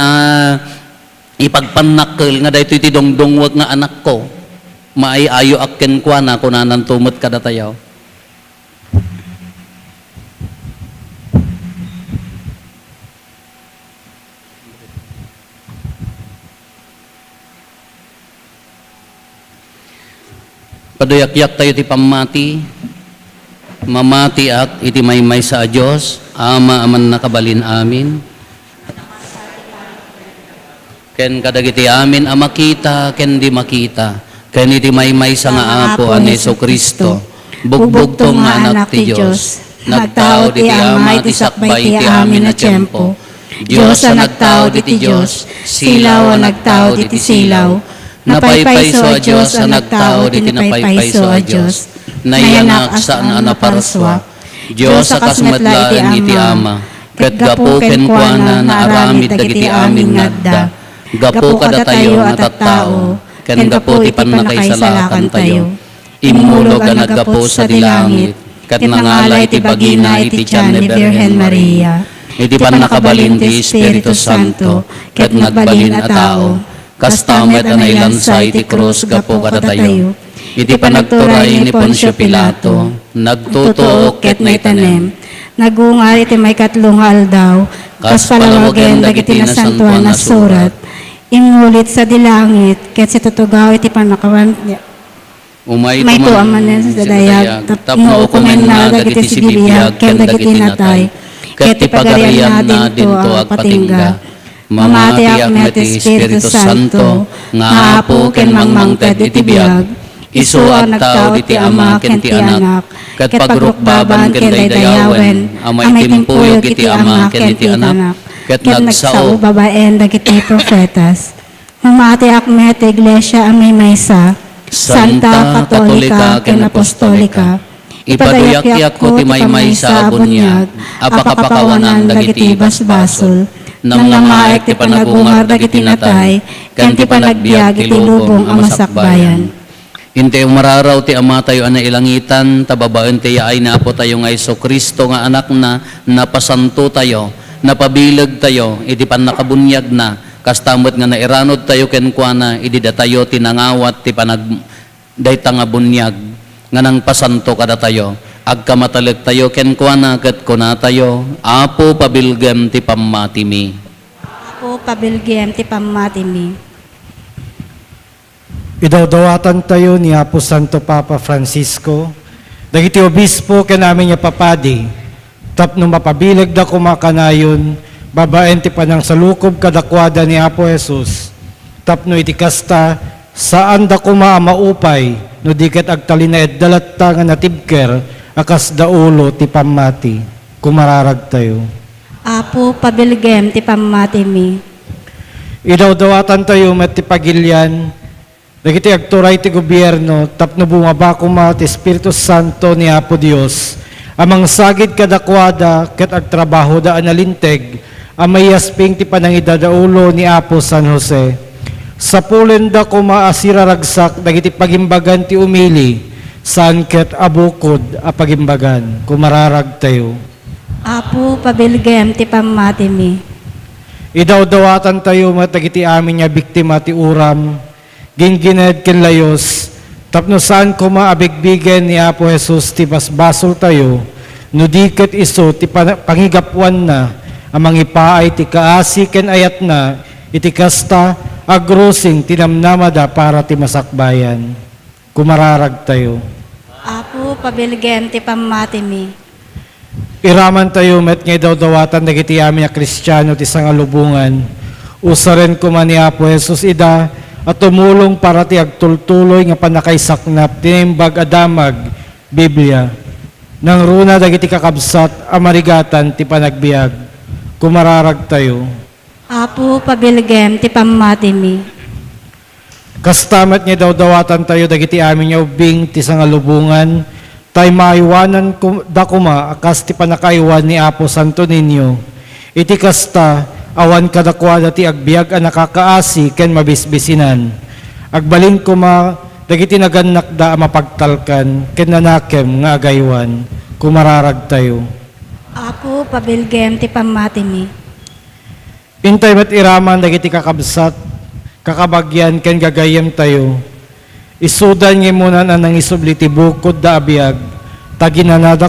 ipagpanakkel nga daytoy ti dongdongwag nga anak ko. Maayayo akken kwa na kunanan tumet kada tayo. Paduyakyak tayo ti pamati, mamati ak iti maymay sa Diyos, ama aman nakabalin amin. Ken kadagiti amin a makita, ken di makita, ken iti maymay sa nga apo an Hesu Kristo, bugbog tong nga anak ti Diyos, nagtao ti ama iti sakbay ti amin na tiyempo, Diyos ang nagtao ti Diyos, silaw ang nagtao ti silaw, napaypayso a Diyos ang nagtao di tinapaypayso a Diyos, nayanak saan a naparswa, Diyos sa kasmetlaeng iti ama, ket gapu ken kuana na aramid dagiti amin ngadda, gapu kada tayo nga tattao, ken gapu ti pannakaisalakan tayo, imulog ang naggapu sa dilangit, ket nangalay ti bagina iti tiyan ni Birhen Maria, iti pannakabalin ti Espiritu Santo, ket nagbalin a tao, kastamet a nailansay ti krus gapu kada tayo, iti panagturay ni Poncio Pilato, nagtutuok ket naitanem, nagungar iti may katlong aldaw, kas palawagen dagiti nasantuan na surat, imulit sa dilangit, ket sa tutugaw iti panakawan umay may tuaman na sa dayag, tapno ukumen na dagiti sigibiyag, ken dagiti natay, ket ipagarian na dinto ang patingga, mamati ak ti Espiritu Santo, nga apo ken mangmangted iti biyag, isu ang nagtao iti ama ken ti anak, ket pagrukbaban ken daydayawen, amay timpuyog iti ama ken iti anak, ket nagsao babaen dagiti profetas. Mamati ak ti Iglesia ang may maysa, Santa, Katolika, ken Apostolika, ipaduyakyak ko ti maymay sa bunyag, apakapakawanan dagiti basbasol, namnamaek ti panagungar dagiti natay, ken ti panagbiag iti lubong ang masakbayan. Inte umararaw ti ama tayo ana ilangitan, tababaen ti yaay na apo tayo nga Hesu Kristo nga anak na, napasanto tayo, napabilag tayo, iti pannakabunyag na, kastamot nga nairanod tayo ken kuana, idi datayo tinangawat ti panag dayta nga bunyag, nga nang pasanto kada tayo, agkamatalag tayo ken kuana ket kuna tayo, apo pabilgem ti pammati mi. Apo pabilgem ti pammati mi. Idawdawatan tayo ni Apo Santo Papa Francisco, dagiti obispo ken amin nga papadi, tapno mapabilag da kumakanayon, babaen ti panang salukob kadakwada ni Apo Jesus, tapno iti kasta, saan da maupay, no diket agtalinaed dalatta nga natibker, akas daulo ti pammati, kumararag tayo. Apo pabilgem ti pammati mi. Idawdawatan tayo met ti pagilyan, dagiti agturay ti gobyerno, tapno bumabako ti Espiritu Santo ni Apo Dios, amang sagid kadakwada ket agtrabaho da analinteg, amay yasping ti panangidadaulo ni Apo San Jose. Sa pulen da asiraragsak dagiti pagimbagan ti umili, saan ket abukod a pagimbagan, kumararag tayo. Apo pabilgem ti pammati mi. Idawdawatan tayo matagiti amin nga biktima ti uram, gingined ken layos, tapno saan abigbigin ni Apo Jesus ti basbasol tayo, no diket iso ti pangigapuan na, amang ipaay ti kaasi ken ayat na, iti kasta agrosing tinamnamada para ti masakbayan. Kumararag tayo. Apo pabilgem ti pammati mi. Iraman tayo met nga dawdawatan dagiti amin nga Kristiyano ti sangalubungan, usaren ni Apo Jesus ida, at tumulong para ti agtultuloy nga panakaysaknap tinimbag adamag Biblia nang runa dagiti kakabsat amarigatan ti panagbiag. Kumararag tayo. Apo pabilgem ti pammati mi. Kastamat nga dawdawatan tayo dagiti amin nga ubing ti sangalubungan, tay maiwanan da akas ti panakaiwan ni Apo Santo Niño, iti kasta awan kadakwada ti agbiag a nakakaasi ken mabisbisinan. Agbalin dagiti naganak da mapagtalkan ken nanakem nga agaywan. Kumararag tayo. Apo pabilgem ti pammati mi. Intay met iraman dagiti kakabsat, kakabagyan ken gagayem tayo. Isudan nga muna na nang isubli ti bukod da abiyag, taginanada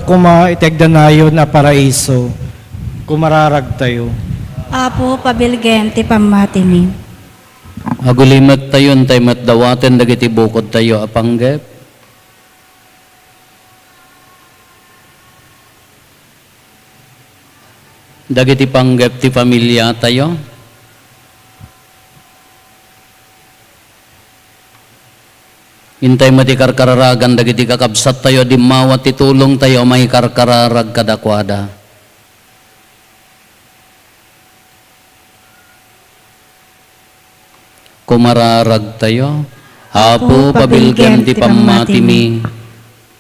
itegdanayon a paraiso. Kumararag tayo. Apo pabilgem ti pammati mi. Agulimat tayo, tay matdawaten dagiti bukod tayo apanggep. Dagiti panggap ti pamilya tayo. Hintay mo ti karkararagan dagiti kakabsat tayo, di mawat ti tulong tayo may karkararag kadakwada. Kumararag tayo, hapo pabilgem ti pamatimi.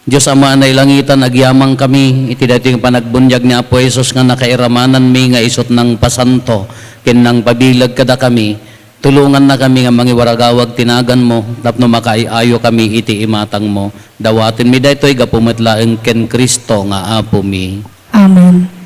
Diyos Ama na ilangitan, agyamang kami, iti dating panagbunyag ni Apo Jesus nga nakairamanan mi nga isot ng pasanto, kinang pabilag kada kami, tulungan na kami nga mangiwaragawag tinagan mo, tapno makaiayo kami iti imatang mo. Dawatin mi daytoy gapumetlaeng ken Kristo nga Apo mi. Amen.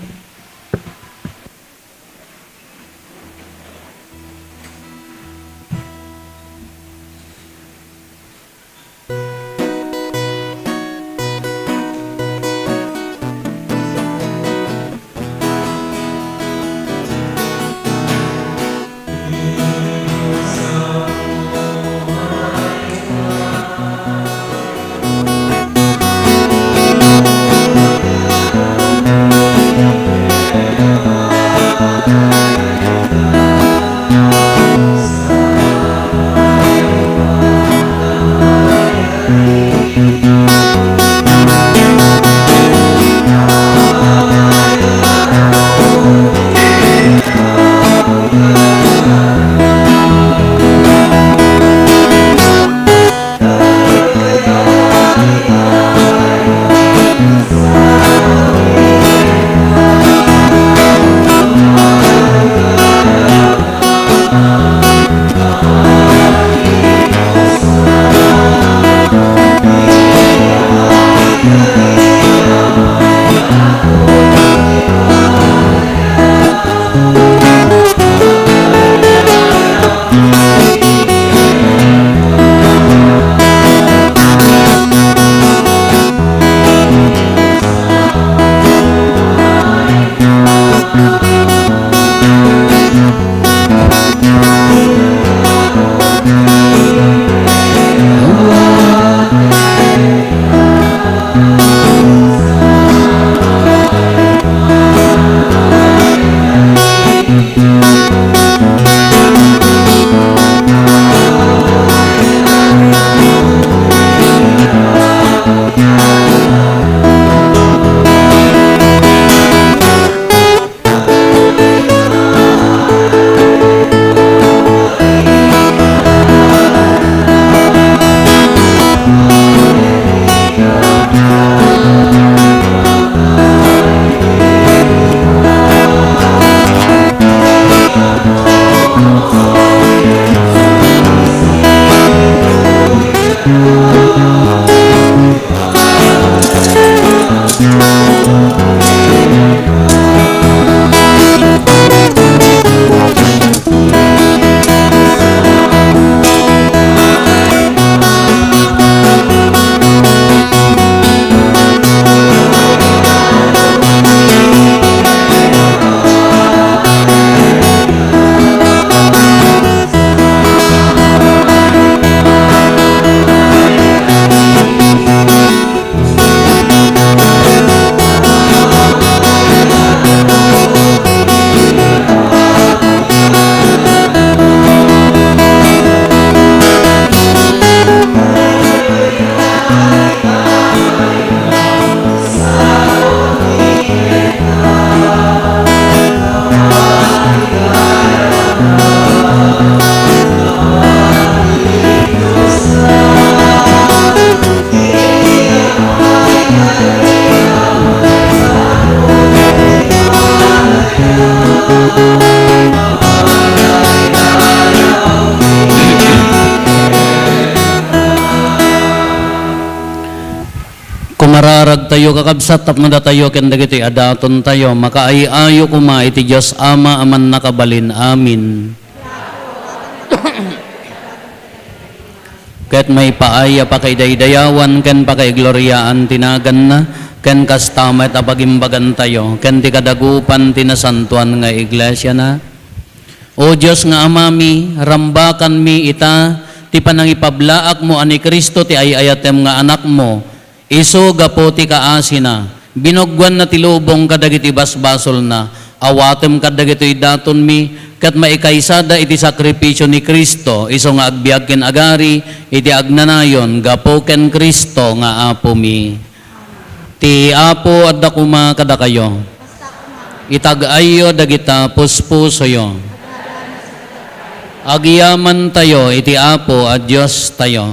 Kumararag tayo kakabsat, tapno da tayo ken dagiti adaton tayo, makaayayo kuma iti Dios Ama aman nakabalin. Amin. Ket may paaya pa kay daydayawan ken pa kay gloryaan tinagan na ken kastamet apagimbagan tayo ken ti kadagupan tinasantuan nga iglesia na. O Dios nga amami, rambakan mi ita ti panangipablaak mo ani Kristo ti ayayatem nga anak mo. Iso gapo ti kaasina, binogwan na tilubong kadagiti basbasol na, awatem kadagitoy daton mi, kat maikaysada iti sakripisyo ni Kristo, iso nga agbiag ken agari, iti agnanayon, gapo ken Kristo nga Apo mi. Ti Apo adda kuma kada kayo. Itag-ayo dagita puspusoyo. Agiyaman tayo, iti Apo at Diyos tayo.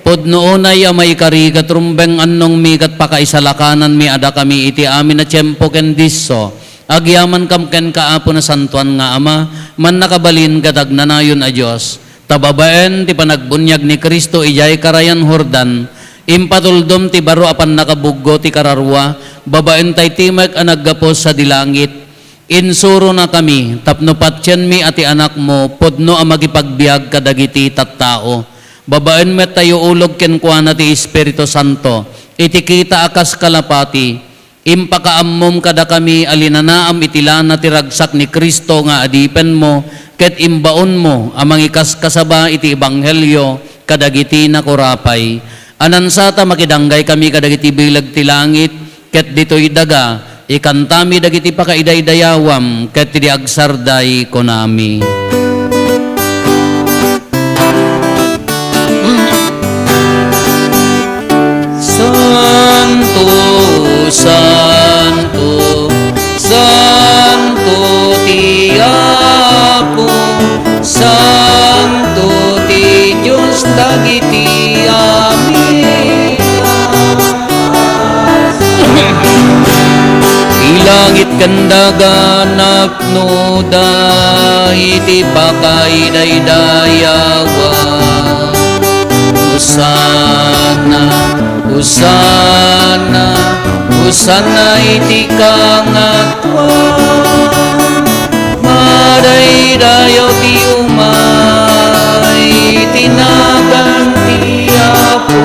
Pudno unay amay kari katrumbeng annong mi kat pakaisalakanan mi ada kami iti amin na tiyempo ken disso. Agyaman kam ken kaapo na santuan nga ama, man nakabalin kadagnanayon a Diyos. Tababaen ti panagbunyag ni Kristo ijay karayan Jordan, impatuldom ti baro apan nakabuggo ti kararwa, babaen tay timek ang naggapos sa dilangit. Insuro na kami, tapno patyan mi ati anak mo, podno ang magipagbiag kadagiti tattao. Babaen met tayo ulog ken kuana ti Espiritu Santo, iti kita akas kalapati, impakaammom kada kami alinanaam itilana ti ragsak ni Kristo nga adipen mo, ket imbaon mo amang ikas kasaba iti ebanghelyo kadagiti nakurapay. Anansata makidanggay kami kadagiti bilag ti langit, ket ditoy daga, ikantami dagiti pakaidaydayawam, ket ti agsarday konami. Santo, Santo, Santo ti Apo, Santo ti Diyos dagiti amin. Ilangit kandaganap no dahiti pakaidaydayawam. Hosana, Hosana, Hosana iti kangatwan. Madaydayaw ti umay, tinagan ti Apo.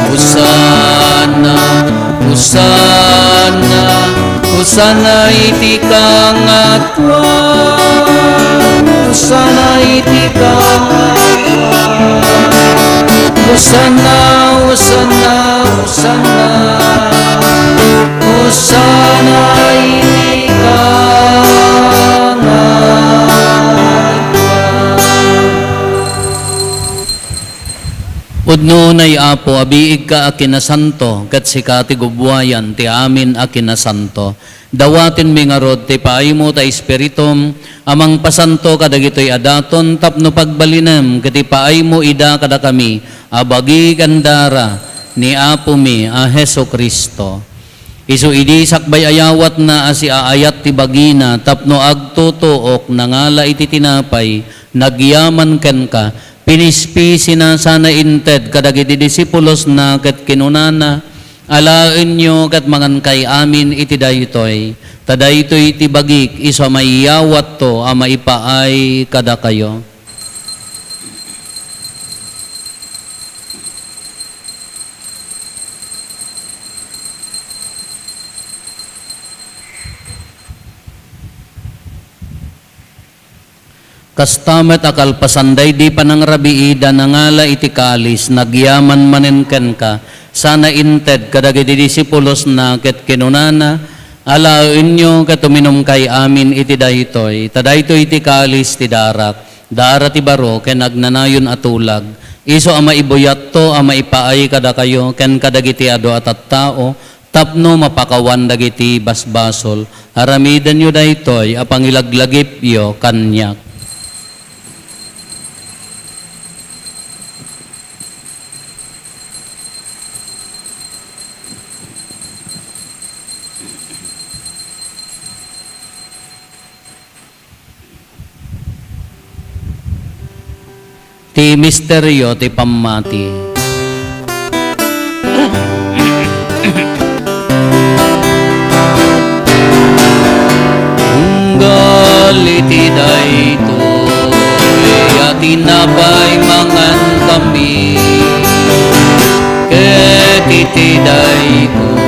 Hosana, Hosana, Hosana iti kangatwan. Hosana iti kangatwan. Hosana, Hosana, Hosana, Hosana iti kangatwan. Pudno nay Apo, abiig ka akinasanto, kat sikati gubwayan, ti amin akinasanto. Dawatin mi nga rod, ti paimo ta Espiritum, amang pasanto kadagitoy adaton, tapno pagbalinem, kati paimo ida kada kami, abagi gandara, ni Apo mi, a Heso Kristo. Isu idi sakbay ayawat na asi aayat ti bagina, tapno agtutuok, nangala iti tinapay, nagyaman ken ka, pinispisi na sana inted kadagiti disipulos na ket kinunana, alaen nyo ket mangan kay amin iti daytoy. Tadaytoy iti bagik iso maiyawat to a maipaay kada kayo. Kastamet akal pasanday di panangrabiida nangala iti kalis, nagyaman manenken ka, sana inted kadagiti disipulos na ket kinunana, alaen nyo ket uminom kay amin iti daytoy. Tadaytoy iti kalis ti darat, darat ti baro ken agnanayon atulag. Iso ama ibuyat to, ama ipaay kada kayo, ken kadagiti ado at tao, tapno mapakawan dagiti basbasol. Haramidan nyo daytoy, apang ilaglagip yo kanyak. Ti misteryo ti pamati. Unggal iti daytoy, atinapay mangan kami, ket iti daytoy,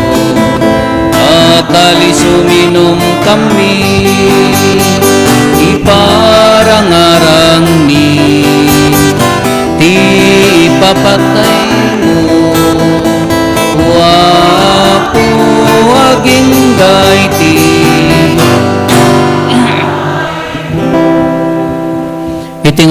akalis uminom kami, iparangarang mi, ti ipapatay mo, Apo aging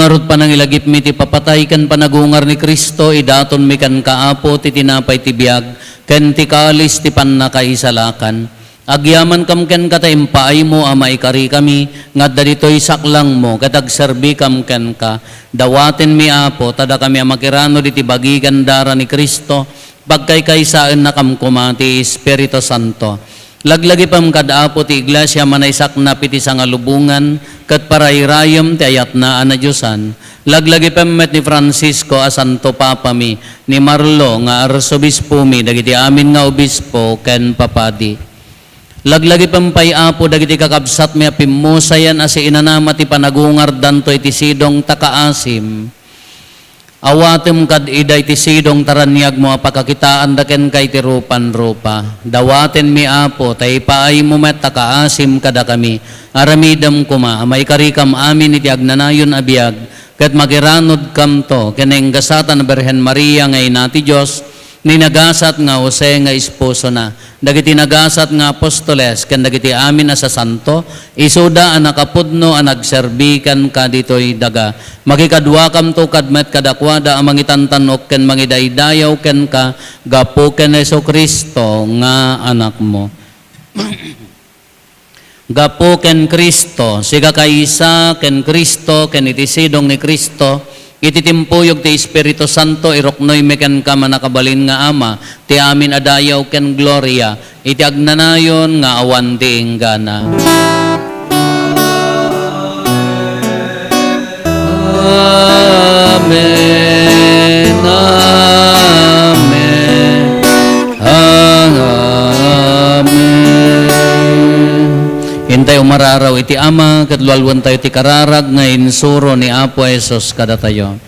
Ngarot pa nang ilagip mi ti papatay kan panagungar ni Kristo, idaton mi kan kaapo ti tinapay ti biag, ken ti kalis ti pannakaisalakan. Agyaman kam ken kataimpaay mo ama ikari kami, nga daditoy saklang mo, katagserbi kam ken ka. Dawaten mi apo, tada kami amakirano di ti bagigan dara ni Kristo, pagkaykaysaan na kam kumati Espiritu Santo. Laglagi pam kadapo ti iglesia manaysak na piti sangalubungan, kat parairayam ti ayat na Diyosan. Laglagi pam met ni Francisco a Santo Papa mi, ni Marlo nga arsobispo mi, dagiti amin nga obispo ken papadi. Laglagi pampay apo dagiti kakabsat mi apimusayan asi inanama ti panagungar danto iti sidong takaasim. Awatem kad iday ti sidong taranyag mo apakakitaan daken kay ti rupan-rupa. Dawaten mi apo tay paay mo met takaasim kada kami. Aramidam kuma amay karikam amin iti agnanayon abiyag ket magiranod kam to keneng gasatan na Berhen Maria ngay nati Dios. Ninagasat nga Jose nga esposo na, dagiti nagasat nga apostoles, ken dagiti amin na sa santo, isuda ang nakapudno ang nagserbikan ka dito'y daga. Magikadwa kam to kadmet kadakwada ang mangitantanok ken mangidaydayaw ken ka, gapo ken Heso Kristo nga anak mo. Gapo ken Kristo, siga kaysa ken Kristo, ken itisidong ni Kristo, ititimpuyog ti Espiritu Santo, iroknoy meken ka manakabalin nga ama, ti amin adayaw ken gloria, iti agnanayon nga awan ti inggana. Amen, amen, amen. Hintay umararaw iti ama, katlualwan tayo ti kararag nga insuro ni Apo Jesus kada tayo.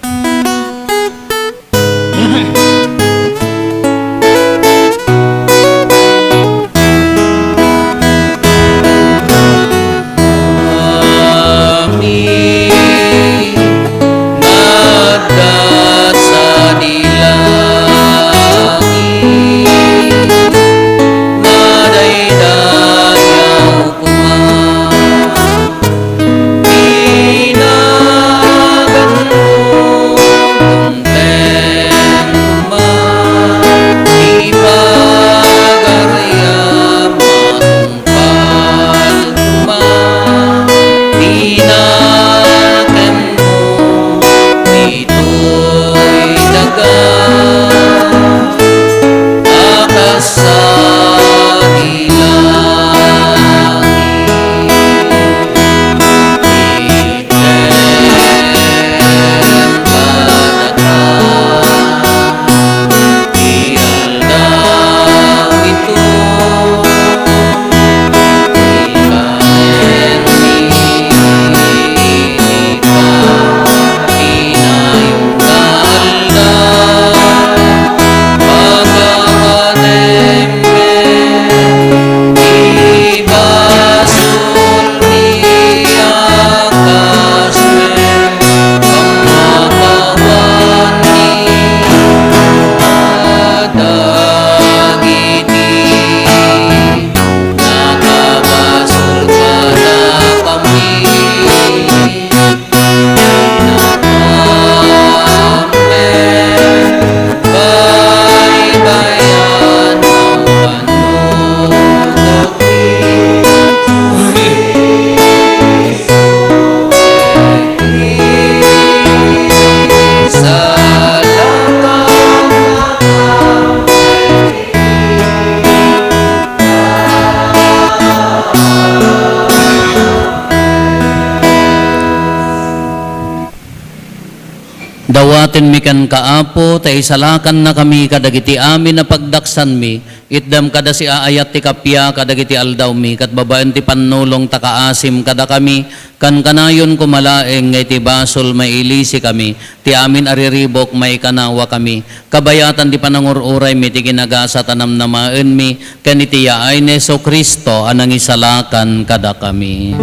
Dawaten mi kan kaapo, ta isalakan na kami kadagiti amin na pagdaksan mi, itdam kada si aayat ti kapya kadagiti aldaw mi, kat babaen ti pannulong takaasim kada kami, kan kanayon kumalaeng ngay ti basol may ilisi kami, ti amin ariribok may kanawa kami, kabayatan ti panangururay mi ti ginagasa tanam namaen mi, kan iti yaay ni Heso Kristo anang isalakan kada kami.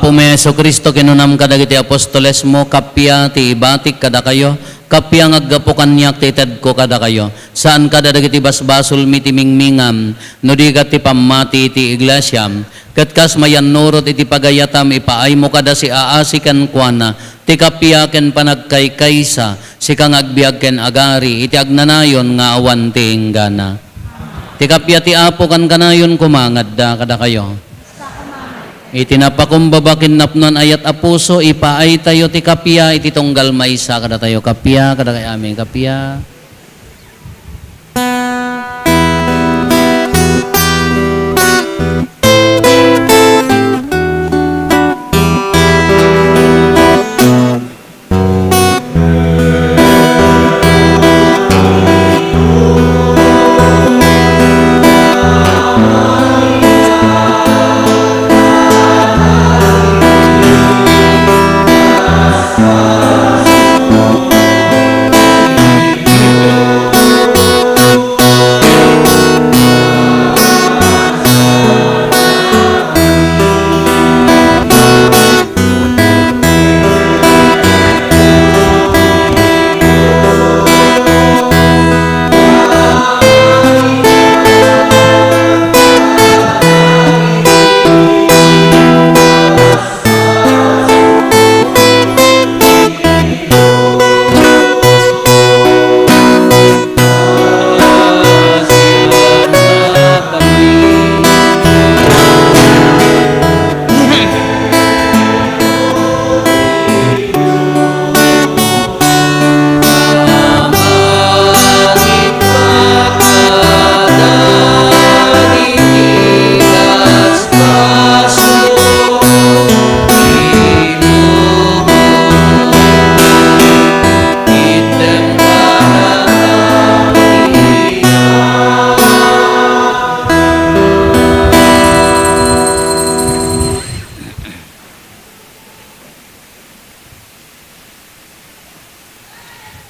Apo may Yesu Kristo kinunam kadagiti apostoles mo, kapya ti ibatik kada kayo, kapya ngaggapo kanyak ti ited ko kada kayo. Saan kada dagiti basbasol mi ti mingmingam, no di kat ti pamati ti iglesia, katkas mayan nurot iti pagayatam ipaay mo kada si aasikan kuana, ti kapya ken panagkaykaysa, si kang agbiag ken agari, iti agnanayon nga awan ti inggana. Ti kapya ti Apo kan kanayon kumangad da kada kayo. Itinapakumbabakin napnon ayat apuso, ipaay tayo ti kapya, iti tunggal maysa kada tayo kapya, kada kay amin kapya.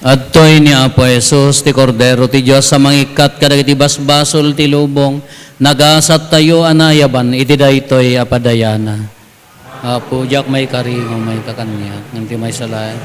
Adtoy ni Apo Jesus, ti Kordero ti Diyos, sa mangikat kadagiti basbasol ti lubong, nagasat tayo anayaban, iti daytoy apadayana. Apo, jak may karingo, may kakanya, nanti may salay.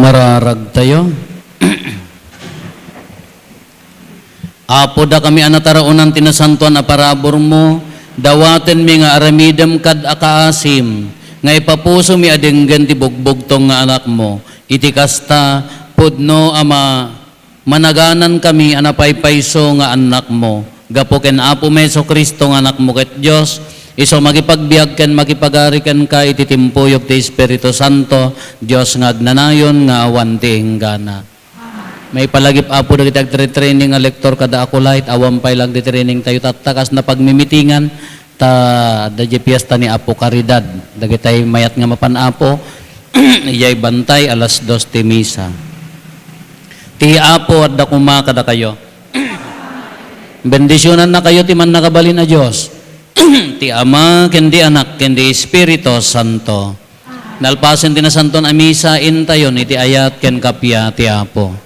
Mararag tayo. Apo da kami anataraunan tinasantuan a parabor mo, dawaten mi nga aramidam kad akaasim, nga ipapuso mi adenggan ti bugbog tong nga anak mo, iti kasta pudno ama managanan kami anapaypayso nga anak mo, gapo ken Apo Meso Kristo nga anak mo ket Dios, iso magipagbiag ken magipagarikan ka iti timpuyok ti Espiritu Santo, Dios nga agnanayon nga awan ti hinggana. May palagip Apo dagiti agtre-training nga lektor kada ako light awam pay lang di training tayo tattakas na pagmimitingan ta dadya piyesta ni Apo Caridad dagiti mayat nga mapan-apo iyay bantay alas 2 ti misa. Ti Apo adda kuma kada kayo. Bendisyonan na kayo ti man nakabalin na Dios. Ti Ama ken di Anak ken di Espiritu Santo. Nalpasen ti nasanton a misa intayon iti ayat ken kapya ti Apo.